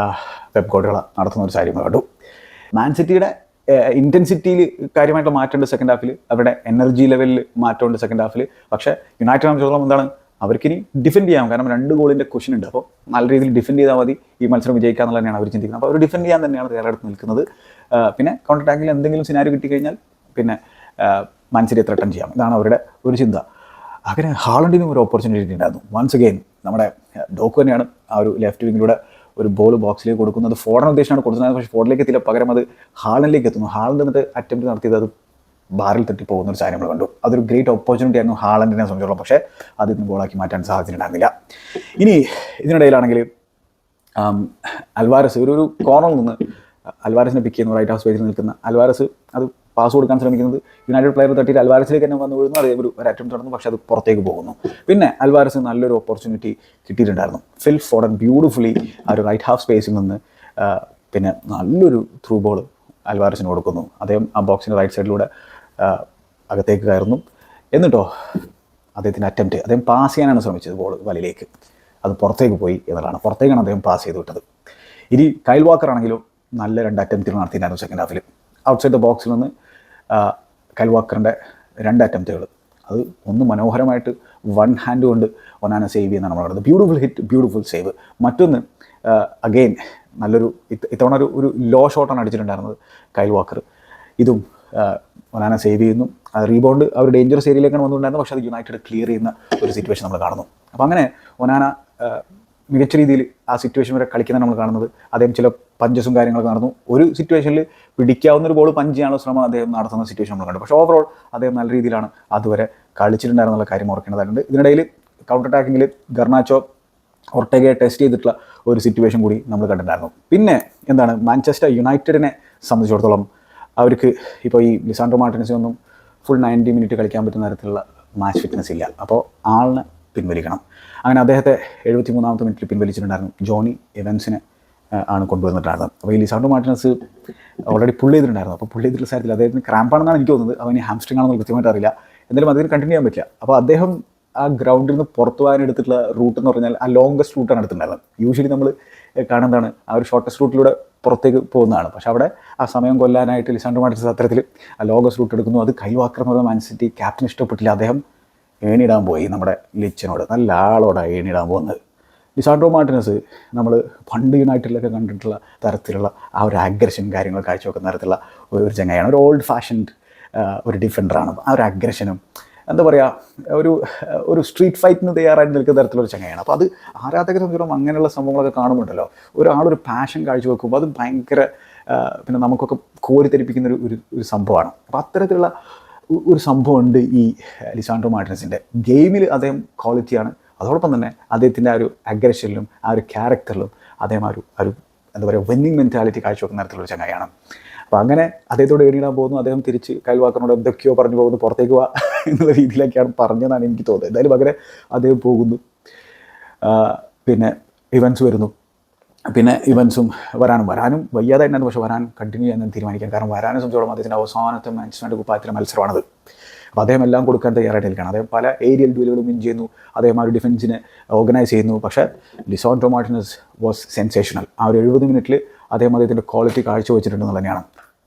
പെപ് ഗാർഡിയോള നടത്തുന്ന ഒരു കാര്യം കണ്ടു. മാൻ സിറ്റിയുടെ ഇൻറ്റൻസിറ്റിയിൽ കാര്യമായിട്ടുള്ള മാറ്റമുണ്ട് സെക്കൻഡ് ഹാഫിൽ, അവരുടെ എനർജി ലെവലിൽ മാറ്റമുണ്ട് സെക്കൻഡ് ഹാഫിൽ. പക്ഷേ യുണൈറ്റഡ് സംബന്ധിച്ചിടത്തോളം എന്താണ്, അവർക്കിനി ഡിഫെൻഡ് ചെയ്യാം. കാരണം 2 ഗോളിൻ്റെ ക്വസ്റ്റൻ ഉണ്ട്. അപ്പോൾ നല്ല രീതിയിൽ ഡിഫെൻഡ് ചെയ്താൽ മതി ഈ മത്സരം വിജയിക്കുക എന്നുള്ളത് തന്നെയാണ് അവർ ചിന്തിക്കുന്നത്. അപ്പോൾ അവർ ഡിഫെൻഡ് ചെയ്യാൻ തന്നെയാണ് തയ്യാറെടുത്ത് നിൽക്കുന്നത്. പിന്നെ കൗണ്ടർ അറ്റാക്കിൽ എന്തെങ്കിലും സിനാരി കിട്ടിക്കഴിഞ്ഞാൽ പിന്നെ മാൻ സിറ്റിയെ ത്രട്ടൺ ചെയ്യാം. ഇതാണ് അവരുടെ ഒരു ചിന്ത. അങ്ങനെ ഹാളണ്ടിനും ഒരു ഓപ്പർച്യൂണിറ്റി ഉണ്ടായിരുന്നു. വൺസ് അഗെയിൻ നമ്മുടെ ഡോക്കു തന്നെയാണ് ആ ഒരു ലെഫ്റ്റ് വിങ്ങിലൂടെ ഒരു ബോൾ ബോക്സിലേക്ക് കൊടുക്കുന്നത്. ഫോർഡൻ ഉദ്ദേശിച്ചാണ് കൊടുക്കുന്നത്. പക്ഷേ ഫോർഡിലേക്ക് എത്തില്ല, പകരം അത് ഹാളണ്ടിലേക്ക് എത്തുന്നു. ഹാളണ്ട് എന്നിട്ട് അറ്റംപ്റ്റ് നടത്തിയത് അത് ബാറിൽ തട്ടി പോകുന്ന ഒരു സാധനം നമ്മൾ കണ്ടു. അതൊരു ഗ്രേറ്റ് ഓപ്പർച്യൂണിറ്റി ആയിരുന്നു ഹാളണ്ടിനെ സംബന്ധിച്ചോളം. പക്ഷേ അതിന് ഗോളാക്കി മാറ്റാൻ സാധിച്ചിട്ടുണ്ടായിരുന്നില്ല. ഇനി ഇതിനിടയിലാണെങ്കിൽ അൽവാരസ് ഒരു കോർണറിൽ നിന്ന് അൽവാരസിനെ പിക്ക് ചെയ്യുന്നു. റൈറ്റ് ഹാഫ് സ്പേസിൽ നിൽക്കുന്ന അൽവാരസ് അത് പാസ് കൊടുക്കാൻ ശ്രമിക്കുന്നത് യുണൈറ്റഡ് പ്ലെയർ തട്ടിയിട്ട് അൽവാരസിലേക്ക് തന്നെ വന്നു വീഴുന്നു. അതേ ഒരു അറ്റംപ്റ്റ് നടന്നു, പക്ഷേ അത് പുറത്തേക്ക് പോകുന്നു. പിന്നെ അൽവാരസ് നല്ലൊരു ഓപ്പർച്യൂണിറ്റി കിട്ടിയിട്ടുണ്ടായിരുന്നു. ഫിൽ ഫോർഡൻ ബ്യൂട്ടിഫുള്ളി ആ ഒരു റൈറ്റ് ഹാഫ് സ്പേസിൽ നിന്ന് പിന്നെ നല്ലൊരു ത്രൂ ബോൾ അൽവാരസിന് കൊടുക്കുന്നു. അദ്ദേഹം ആ ബോക്സിൻ്റെ റൈറ്റ് സൈഡിലൂടെ അകത്തേക്ക് കയറുന്നു. എന്നിട്ടോ അദ്ദേഹത്തിൻ്റെ അറ്റംപ്റ്റ്, അദ്ദേഹം പാസ് ചെയ്യാനാണ് ശ്രമിച്ചത് ബോൾ വലയിലേക്ക്, അത് പുറത്തേക്ക് പോയി എന്നുള്ളതാണ്. പുറത്തേക്കാണ് അദ്ദേഹം പാസ് ചെയ്ത് വിട്ടത്. ഇനി കൈൽ വാക്കർ ആണെങ്കിലും നല്ല 2 അറ്റംപ്റ്റുകൾ നടത്തിയിട്ടുണ്ടായിരുന്നു സെക്കൻഡ് ഹാഫിൽ. ഔട്ട്സൈഡ് ദ ബോക്സിൽ നിന്ന് കൈൽ വാക്കറിൻ്റെ 2 അറ്റംപ്റ്റുകൾ, അത് ഒന്ന് മനോഹരമായിട്ട് വൺ ഹാൻഡ് കൊണ്ട് ഒനാന സേവ് ചെയ്യുന്നതാണ് നമ്മൾ കണ്ടത്. Beautiful hit, beautiful save. മറ്റൊന്ന് അഗെയിൻ നല്ലൊരു ഇത്തവണ ഒരു ലോ ഷോട്ടാണ് അടിച്ചിട്ടുണ്ടായിരുന്നത് കൈൽ വാക്കർ. ഇതും ഒനാന സേവ് ചെയ്യുന്നു. റീബൗണ്ട് ആ ഒരു ഡേഞ്ചറസ് ഏരിയയിലേക്കാണ് വന്നിട്ടുണ്ടായിരുന്നത്. പക്ഷേ അത് യുണൈറ്റഡ് ക്ലിയർ ചെയ്യുന്ന ഒരു സിറ്റുവേഷൻ നമ്മൾ കാണുന്നു. അപ്പോൾ അങ്ങനെ ഒനാന മികച്ച രീതിയിൽ ആ സിറ്റുവേഷൻ വരെ കളിക്കുന്നത് നമ്മൾ കാണുന്നത്. അദ്ദേഹം ചില പഞ്ചസും കാര്യങ്ങളൊക്കെ നടന്നു. ഒരു സിറ്റുവേഷനിൽ പിടിക്കാവുന്ന ഒരു ബോൾ പഞ്ച് ചെയ്യാനുള്ള ശ്രമം അദ്ദേഹം നടത്തുന്ന സിറ്റുവേഷൻ നമ്മൾ കണ്ടു. പക്ഷേ ഓവറോൾ അദ്ദേഹം നല്ല രീതിയിലാണ് അതുവരെ കളിച്ചിട്ടുണ്ടായിരുന്നുള്ള കാര്യം ഓർക്കേണ്ടതായിട്ടുണ്ട്. ഇതിനിടയിൽ കൗണ്ടർ അറ്റാക്കിങ്ങിൽ ഗർണാച്ചോ ഒർട്ടേഗയെ ടെസ്റ്റ് ചെയ്തിട്ടുള്ള ഒരു സിറ്റുവേഷൻ കൂടി നമ്മൾ കണ്ടിട്ടുണ്ടായിരുന്നു. പിന്നെ എന്താണ്, മാഞ്ചസ്റ്റർ യുണൈറ്റഡിനെ സംബന്ധിച്ചിടത്തോളം അവർക്ക് ഇപ്പോൾ ഈ ലിസാൻഡ്രോ മാർട്ടിനസിനൊന്നും ഫുൾ 90 മിനിറ്റ് കളിക്കാൻ പറ്റുന്ന തരത്തിലുള്ള മാച്ച് ഫിറ്റ്നസ് ഇല്ല. അപ്പോൾ ആളിനെ പിൻവലിക്കണം. അങ്ങനെ അദ്ദേഹത്തെ 73ാമത്തെ മിനിറ്റിൽ പിൻവലിച്ചിട്ടുണ്ടായിരുന്നു. ജോണി എവൻസിനെ ആണ് കൊണ്ടുവന്നിട്ടുണ്ടായിരുന്നത്. അപ്പോൾ ഈ ലിസാൻഡ്രോ മാർട്ടിനസ് ഓൾറെഡി പുള്ള് ചെയ്തിട്ടുണ്ടായിരുന്നു. അപ്പോൾ പുള്ള് ചെയ്തിട്ടുള്ള സാഹചര്യത്തിൽ അദ്ദേഹത്തിന് ക്രാമ്പാണെന്നാണ് എനിക്ക് തോന്നുന്നത്. അവന് ഹാംസ്ട്രിങ് ആണെന്ന് കൃത്യമായിട്ട് അറിയില്ല. എന്തായാലും അതിന് കണ്ടിന്യൂ ചെയ്യാൻ പറ്റില്ല. അപ്പോൾ അദ്ദേഹം ആ ഗ്രൗണ്ടിൽ നിന്ന് പുറത്തു പോകാൻ എടുത്തിട്ടുള്ള റൂട്ട് എന്ന് പറഞ്ഞാൽ ആ ലോങ്കസ്റ്റ് റൂട്ടാണ് എടുത്തിട്ടുണ്ടായിരുന്നത്. യൂഷ്വലി നമ്മൾ കാണുന്നതാണ് ആ ഒരു ഷോർട്ടസ്റ്റ് റൂട്ടിലൂടെ പുറത്തേക്ക് പോകുന്നതാണ്. പക്ഷേ അവിടെ ആ സമയം കൊല്ലാനായിട്ട് ലിസാൻഡ്രോ മാർട്ടിനസ് അത്തരത്തിൽ ആ ലോങ്കസ്റ്റ് റൂട്ട് എടുക്കുന്നു. അത് കൈൽ വാക്കർ എന്ന് പറഞ്ഞ മാൻ സിറ്റി ക്യാപ്റ്റൻ ഇഷ്ടപ്പെട്ടില്ല. അദ്ദേഹം ഏണിടാൻ പോയി നമ്മുടെ ലിച്ചിനോട്, നല്ല ആളോടാണ് ഏണിടാൻ പോകുന്നത്. ലിസാൻഡ്രോ മാർട്ടിനസ് നമ്മൾ പണ്ട് യുണൈറ്റഡിലൊക്കെ കണ്ടിട്ടുള്ള തരത്തിലുള്ള ആ ഒരു അഗ്രഷൻ കാര്യങ്ങൾ കാഴ്ചവെക്കുന്ന തരത്തിലുള്ള ഒരു ചങ്ങയാണ്. ഒരു ഓൾഡ് ഫാഷൻഡ് ഒരു ഡിഫൻഡറാണ്. ആ ഒരു അഗ്രഷനും എന്താ പറയുക, ഒരു സ്ട്രീറ്റ് ഫൈറ്റിന് തയ്യാറായിട്ട് നിൽക്കുന്ന തരത്തിലൊരു ചങ്ങയാണ്. അപ്പോൾ അത് ആരാധകരെ സംബന്ധിച്ചിടത്തോളം അങ്ങനെയുള്ള സംഭവങ്ങളൊക്കെ കാണുമ്പോണ്ടല്ലോ, ഒരാളൊരു പാഷൻ കാഴ്ചവെക്കുമ്പോൾ അത് ഭയങ്കര പിന്നെ നമുക്കൊക്കെ കോരിത്തെരിപ്പിക്കുന്ന ഒരു സംഭവമാണ്. അപ്പോൾ അത്തരത്തിലുള്ള ഒരു സംഭവമുണ്ട് ഈ ലിസാൻഡ്രോ മാർട്ടിനസിൻ്റെ ഗെയിമിൽ. അദ്ദേഹം ക്വാളിറ്റിയാണ്. അതോടൊപ്പം തന്നെ അദ്ദേഹത്തിൻ്റെ ആ ഒരു അഗ്രഷനിലും ആ ഒരു ക്യാരക്ടറിലും അദ്ദേഹം ആ ഒരു എന്താ പറയുക വിന്നിങ് മെൻറ്റാലിറ്റി കാഴ്ചവെക്കുന്ന തരത്തിലുള്ള ചങ്ങായാണ്. അപ്പോൾ അങ്ങനെ അദ്ദേഹത്തോട് ഏണിടാൻ പോകുന്നു. അദ്ദേഹം തിരിച്ച് കൈൽ വാക്കറിനോട് എന്തൊക്കെയോ പറഞ്ഞു പോകുന്നു, പുറത്തേക്ക് പോവാ എന്നുള്ള രീതിയിലൊക്കെയാണ് പറഞ്ഞതെന്നാണ് എനിക്ക് തോന്നുന്നത്. എന്തായാലും പകരം അദ്ദേഹം പോകുന്നു. പിന്നെ ഇവൻസ് വരുന്നു. പിന്നെ ഇവൻസും വരാനും വയ്യാതായിട്ടാണ്. പക്ഷേ വരാൻ കണ്ടിന്യൂ ചെയ്യാൻ തീരുമാനിക്കാൻ കാരണം വരാനെ സംബന്ധിച്ചോളം അദ്ദേഹത്തിൻ്റെ അവസാനത്തെ മാഞ്ചസ്റ്റർ കുപ്പായത്തിലെ മത്സരമാണത്. അപ്പോൾ അദ്ദേഹം എല്ലാം കൊടുക്കാൻ തയ്യാറായിട്ട് നിൽക്കുകയാണ്. അദ്ദേഹം പല ഏരിയൽ ഡ്യൂലുകളും വിൻ ചെയ്യുന്നു. അദ്ദേഹം ആ ഒരു ഡിഫൻസിനെ ഓർഗനൈസ് ചെയ്യുന്നു. പക്ഷേ ലിസാൻഡ്രോ മാർട്ടിനസ് വാസ് സെൻസേഷണൽ. ആ ഒരു 70 മിനിറ്റിൽ അദ്ദേഹത്തിൻ്റെ ക്വാളിറ്റി കാഴ്ചവെച്ചിട്ടുണ്ടെന്ന് തന്നെയാണ്.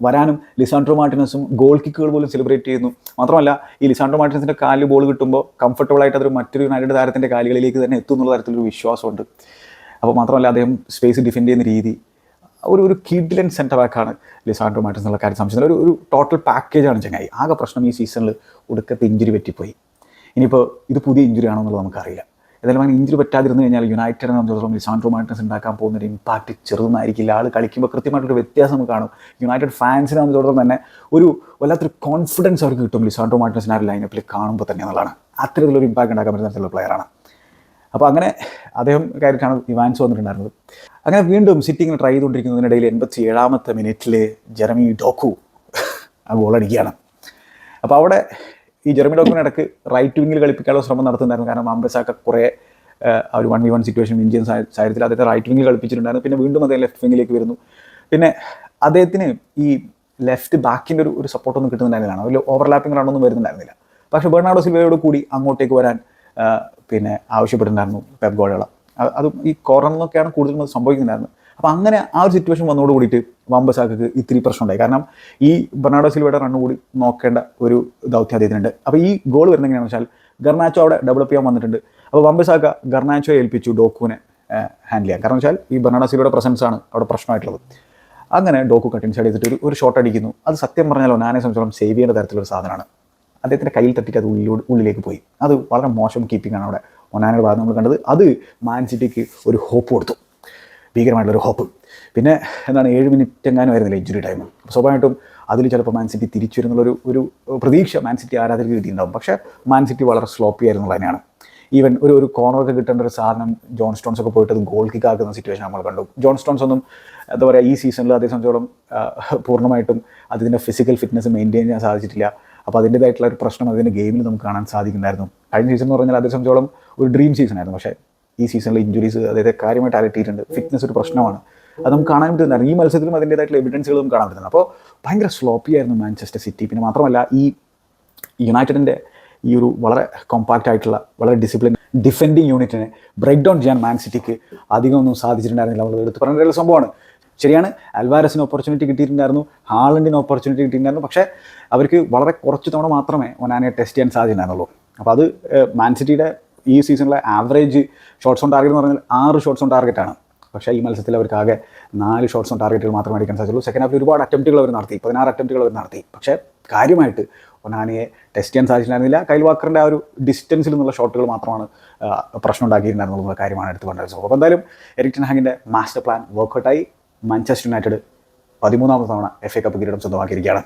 വരാനും ലിസാൻഡ്രോ മാർട്ടിനസും ഗോൾ കിക്കുകൾ പോലും സെലിബ്രേറ്റ് ചെയ്യുന്നു. മാത്രമല്ല ഈ ലിസാൻഡ്രോ മാർട്ടിനസിൻ്റെ കാലിൽ ബോൾ കിട്ടുമ്പോൾ കംഫർട്ടബിളായിട്ട് അതൊരു മറ്റൊരു യുണൈറ്റഡ് താരത്തിൻ്റെ കാലുകളിലേക്ക് തന്നെ എത്തും എന്നുള്ള തരത്തിലൊരു വിശ്വാസമുണ്ട്. അപ്പോൾ മാത്രമല്ല അദ്ദേഹം സ്പേസ് ഡിഫെൻഡ് ചെയ്യുന്ന രീതി ഒരു കിഡിലൻ സെൻറ്റർ ബാക്കാണ് ലിസാൻഡ്രോ മാർട്ടിൻസ് എന്നുള്ള കാര്യം സംശയമില്ല. ഒരു ടോട്ടൽ പാക്കേജാണ് ചങ്ങായി. ആകെ പ്രശ്നം ഈ സീസണിൽ ഒടുക്കത്തെ ഇഞ്ചുറി പറ്റിപ്പോയി. ഇനിയിപ്പോൾ ഇത് പുതിയ ഇഞ്ചുറി ആണോ എന്നുള്ളത് നമുക്കറിയില്ല. എന്തായാലും അങ്ങനെ ഇഞ്ചുറി പറ്റാതിരുന്നു കഴിഞ്ഞാൽ യുണൈറ്റഡിനെ സംബന്ധിച്ചിടത്തോളം ലിസാൻഡ്രോ മാർട്ടിൻസ് ഉണ്ടാക്കാൻ പോകുന്ന ഒരു ഇമ്പാക്റ്റ് ചെറുതായിരിക്കില്ല. ആൾ കളിക്കുമ്പോൾ കൃത്യമായിട്ടൊരു വ്യത്യാസം നമുക്ക് കാണും. യുണൈറ്റഡ് ഫാൻസിനെ സംബന്ധിച്ചിടത്തോളം തന്നെ ഒരു വല്ലാത്തൊരു കോൺഫിഡൻസ് അവർക്ക് കിട്ടും ലിസാൻഡ്രോ മാർട്ടിൻസിനെ ആ ലൈനപ്പിൽ കാണുമ്പോൾ തന്നെ എന്നുള്ളതാണ്. അത്തരത്തിലൊരു ഇമ്പാക്റ്റ് ഉണ്ടാക്കാൻ പറ്റുന്ന തരത്തിലുള്ള പ്ലെയറാണ്. അപ്പോൾ അങ്ങനെ അദ്ദേഹം കാര്യമായിട്ടാണ് ഇവാൻസ് വന്നിട്ടുണ്ടായിരുന്നത്. അങ്ങനെ വീണ്ടും സിറ്റി ഇങ്ങനെ ട്രൈ ചെയ്തുകൊണ്ടിരിക്കുന്നതിനിടയിൽ 87ാമത്തെ മിനിറ്റിൽ ജെറമി ഡോക്കു ആ ഗോളടിക്കുകയാണ്. അപ്പോൾ അവിടെ ഈ ജെറമി ഡോക്കിനിടക്ക് റൈറ്റ് വിങ്ങിൽ കളിപ്പിക്കാനുള്ള ശ്രമം നടത്തുന്നുണ്ടായിരുന്നു. കാരണം വംബസാക്ക കുറേ ആ ഒരു 1v1 സിറ്റുവേഷൻ വിൻ ചെയ്യുന്ന സാഹചര്യത്തിൽ അദ്ദേഹത്തെ റൈറ്റ് വിങ്ങിൽ കളിപ്പിച്ചിട്ടുണ്ടായിരുന്നു. പിന്നെ വീണ്ടും അദ്ദേഹം ലെഫ്റ്റ് വിങ്ങിലേക്ക് വരുന്നു. പിന്നെ അദ്ദേഹത്തിന് ഈ ലെഫ്റ്റ് ബാക്കിൻ്റെ ഒരു സപ്പോർട്ടൊന്നും കിട്ടുന്നുണ്ടായിരുന്നില്ല. ഒരു ഓവർലാപ്പിംഗ് റണ്ണൊന്നും വരുന്നുണ്ടായിരുന്നില്ല. പക്ഷേ ബെർണാർഡോ സിൽവയോട് കൂടി അങ്ങോട്ടേക്ക് വരാൻ പിന്നെ ആവശ്യപ്പെട്ടിട്ടുണ്ടായിരുന്നു പെപ് ഗോർഡിയോള. അതും ഈ കോർണറിലൊക്കെയാണ് കൂടുതലും സംഭവിക്കുന്നുണ്ടായിരുന്നത്. അപ്പോൾ അങ്ങനെ ആ ഒരു സിറ്റുവേഷൻ വന്നതോട് കൂടിയിട്ട് വംബസാക്കക്ക് ഇത്തിരി പ്രശ്നമുണ്ടായി. കാരണം ഈ ബെർണാർഡോ സിൽവയുടെ റണ്ണ് കൂടി നോക്കേണ്ട ഒരു ദൗത്യം അദ്ദേഹത്തിനുണ്ട്. അപ്പോൾ ഈ ഗോൾ വരുന്നത് എങ്ങനെയാണെന്ന് വെച്ചാൽ ഗർനാച്ചോ അവിടെ ഡെവലപ്പ് ചെയ്യാൻ വന്നിട്ടുണ്ട്. അപ്പോൾ വംബസാക്ക ഗർനാച്ചോയെ ഏൽപ്പിച്ചു ഡോക്കുവിനെ ഹാൻഡിൽ ചെയ്യാൻ. കാരണം വെച്ചാൽ ഈ ബെർണാർഡോ സിൽവയുടെ പ്രസൻസ് ആണ് അവിടെ പ്രശ്നമായിട്ടുള്ളത്. അങ്ങനെ ഡോക്കു കട്ടിങ് സൈഡ് ചെയ്തിട്ട് ഒരു ഷോട്ട് അടിക്കുന്നു. അത് സത്യം പറഞ്ഞാൽ ഒനാനെ സംബന്ധിച്ചോളം സേവ് ചെയ്യേണ്ട തരത്തിലൊരു സാധനമാണ്. അദ്ദേഹത്തിൻ്റെ കയ്യിൽ തട്ടിയിട്ട് അത് ഉള്ളിലേക്ക് പോയി. അത് വളരെ മോശം കീപ്പിംഗ് ആണ് അവിടെ ഒനാനയുടെ ഭാഗത്ത് നമ്മൾ കണ്ടത്. അത് മാൻ സിറ്റിക്ക് ഒരു ഹോപ്പ് കൊടുത്തു, ഭീകരമായിട്ടുള്ളൊരു ഹോപ്പ്. പിന്നെ എന്താണ് 7 മിനിറ്റ് എങ്ങാനും ആയിരുന്നില്ല ഇഞ്ചുറി ടൈം. സ്വാഭാവികമായിട്ടും അതിൽ ചിലപ്പോൾ മാൻ സിറ്റി തിരിച്ചു വരുന്നുള്ളൊരു പ്രതീക്ഷ മാൻ സിറ്റി ആരാധകർക്ക് കിട്ടിയിട്ടുണ്ടാവും. പക്ഷേ മാൻ സിറ്റി വളരെ സ്ലോപ്പി ആയിരുന്നുള്ളത് തന്നെയാണ്. ഈവൻ ഒരു കോർണറൊക്കെ കിട്ടേണ്ട ഒരു സാധനം ജോൺ സ്റ്റോൺസ് ഒക്കെ പോയിട്ട് അത് ഗോൾ കിക്ക് ആക്കുന്ന സിറ്റുവേഷൻ നമ്മൾ കണ്ടു. ജോൺ സ്റ്റോൺസ് ഒന്നും എന്താ പറയുക ഈ സീസണിൽ അതേ സംബന്ധിച്ചോളം പൂർണ്ണമായിട്ടും അതിൻ്റെ ഫിസിക്കൽ ഫിറ്റ്നസ് മെയിൻറ്റെയിൻ ചെയ്യാൻ സാധിച്ചിട്ടില്ല. അപ്പോൾ അതിൻ്റേതായിട്ടുള്ള ഒരു പ്രശ്നം അതിൻ്റെ ഗെയിമിൽ നമുക്ക് കാണാൻ സാധിക്കുന്നുണ്ടായിരുന്നു. കഴിഞ്ഞ സീസൺ എന്ന് പറഞ്ഞാൽ അതേ സംബന്ധിച്ചോളം ഒരു ഡ്രീം സീസൺ ആയിരുന്നു. പക്ഷേ ഈ സീസണിൽ ഇഞ്ചുറീസ് അതായത് കാര്യമായിട്ട് അലട്ടിയിട്ടുണ്ട്. ഫിറ്റ്നസ് ഒരു പ്രശ്നമാണ്. അത് നമുക്ക് കാണാൻ പറ്റുന്നുണ്ടായിരുന്നു. ഈ മത്സരത്തിലും അതിൻ്റേതായിട്ടുള്ള എവിഡൻസുകൾ നമുക്ക് കാണാൻ പറ്റുന്നത്. അപ്പോൾ ഭയങ്കര സ്ലോപ്പി ആയിരുന്നു മാഞ്ചസ്റ്റർ സിറ്റി. പിന്നെ മാത്രമല്ല ഈ യുണൈറ്റഡിൻ്റെ ഈ ഒരു വളരെ കോമ്പാക്റ്റ് ആയിട്ടുള്ള വളരെ ഡിസിപ്ലിൻ ഡിഫെൻഡിങ് യൂണിറ്റിനെ ബ്രേക്ക് ഡൗൺ ചെയ്യാൻ മാൻ സിറ്റിക്ക് അധികമൊന്നും സാധിച്ചിട്ടുണ്ടായിരുന്നില്ല. നമ്മൾ എടുത്ത് പറഞ്ഞ ഒരു സംഭവമാണ്. ശരിയാണ്, അൽവാരസിന് ഓപ്പർച്യൂണിറ്റി കിട്ടിയിട്ടുണ്ടായിരുന്നു, ഹാളണ്ടിന് ഓപ്പർച്യൂണിറ്റി കിട്ടിയിട്ടുണ്ടായിരുന്നു. പക്ഷേ അവർക്ക് വളരെ കുറച്ച് തവണ മാത്രമേ ഒനാനെ ടെസ്റ്റ് ചെയ്യാൻ സാധിച്ചിട്ടുണ്ടായിരുന്നുള്ളൂ. അപ്പോൾ അത് മാൻ സിറ്റിയുടെ ഈ സീസണിലെ ആവറേജ് ഷോട്ട്സ് ഓൺ ടാർഗറ്റ് എന്ന് പറഞ്ഞാൽ 6 ഷോട്ട്സ് ഓൺ ടാർഗറ്റാണ്. പക്ഷേ ഈ മത്സരത്തിൽ അവർക്ക് ആകെ 4 ഷോട്ട്സ് ഓൺ ടാർഗറ്റുകൾ മാത്രമേ അടിക്കാൻ സാധിച്ചുള്ളൂ. സെക്കൻഡ് ഹാഫിൽ ഒരുപാട് അറ്റംപ്റ്റുകൾ അവർ നടത്തി, 16 അറ്റംപ്റ്റുകൾ അവർ നടത്തി. പക്ഷേ കാര്യമായിട്ട് ഒനാനയെ ടെസ്റ്റ് ചെയ്യാൻ സാധിച്ചിട്ടുണ്ടായിരുന്നില്ല. കൈൽ വാക്കറിൻ്റെ ആ ഒരു ഡിസ്റ്റൻസിൽ നിന്നുള്ള ഷോട്ടുകൾ മാത്രമാണ് പ്രശ്നം ഉണ്ടാക്കിയിട്ടുണ്ടായിരുന്നുള്ള കാര്യമാണ് എടുത്ത് പറഞ്ഞത്. അപ്പോൾ എന്തായാലും എറിക് ടെൻ ഹാഗിൻ്റെ മാസ്റ്റർ പ്ലാൻ വർക്കൗട്ടായി. മാഞ്ചസ്റ്റർ യുണൈറ്റഡ് 13ാമത് തവണ FA കപ്പ് കിരീടം സ്വന്തമാക്കിയിരിക്കുകയാണ്.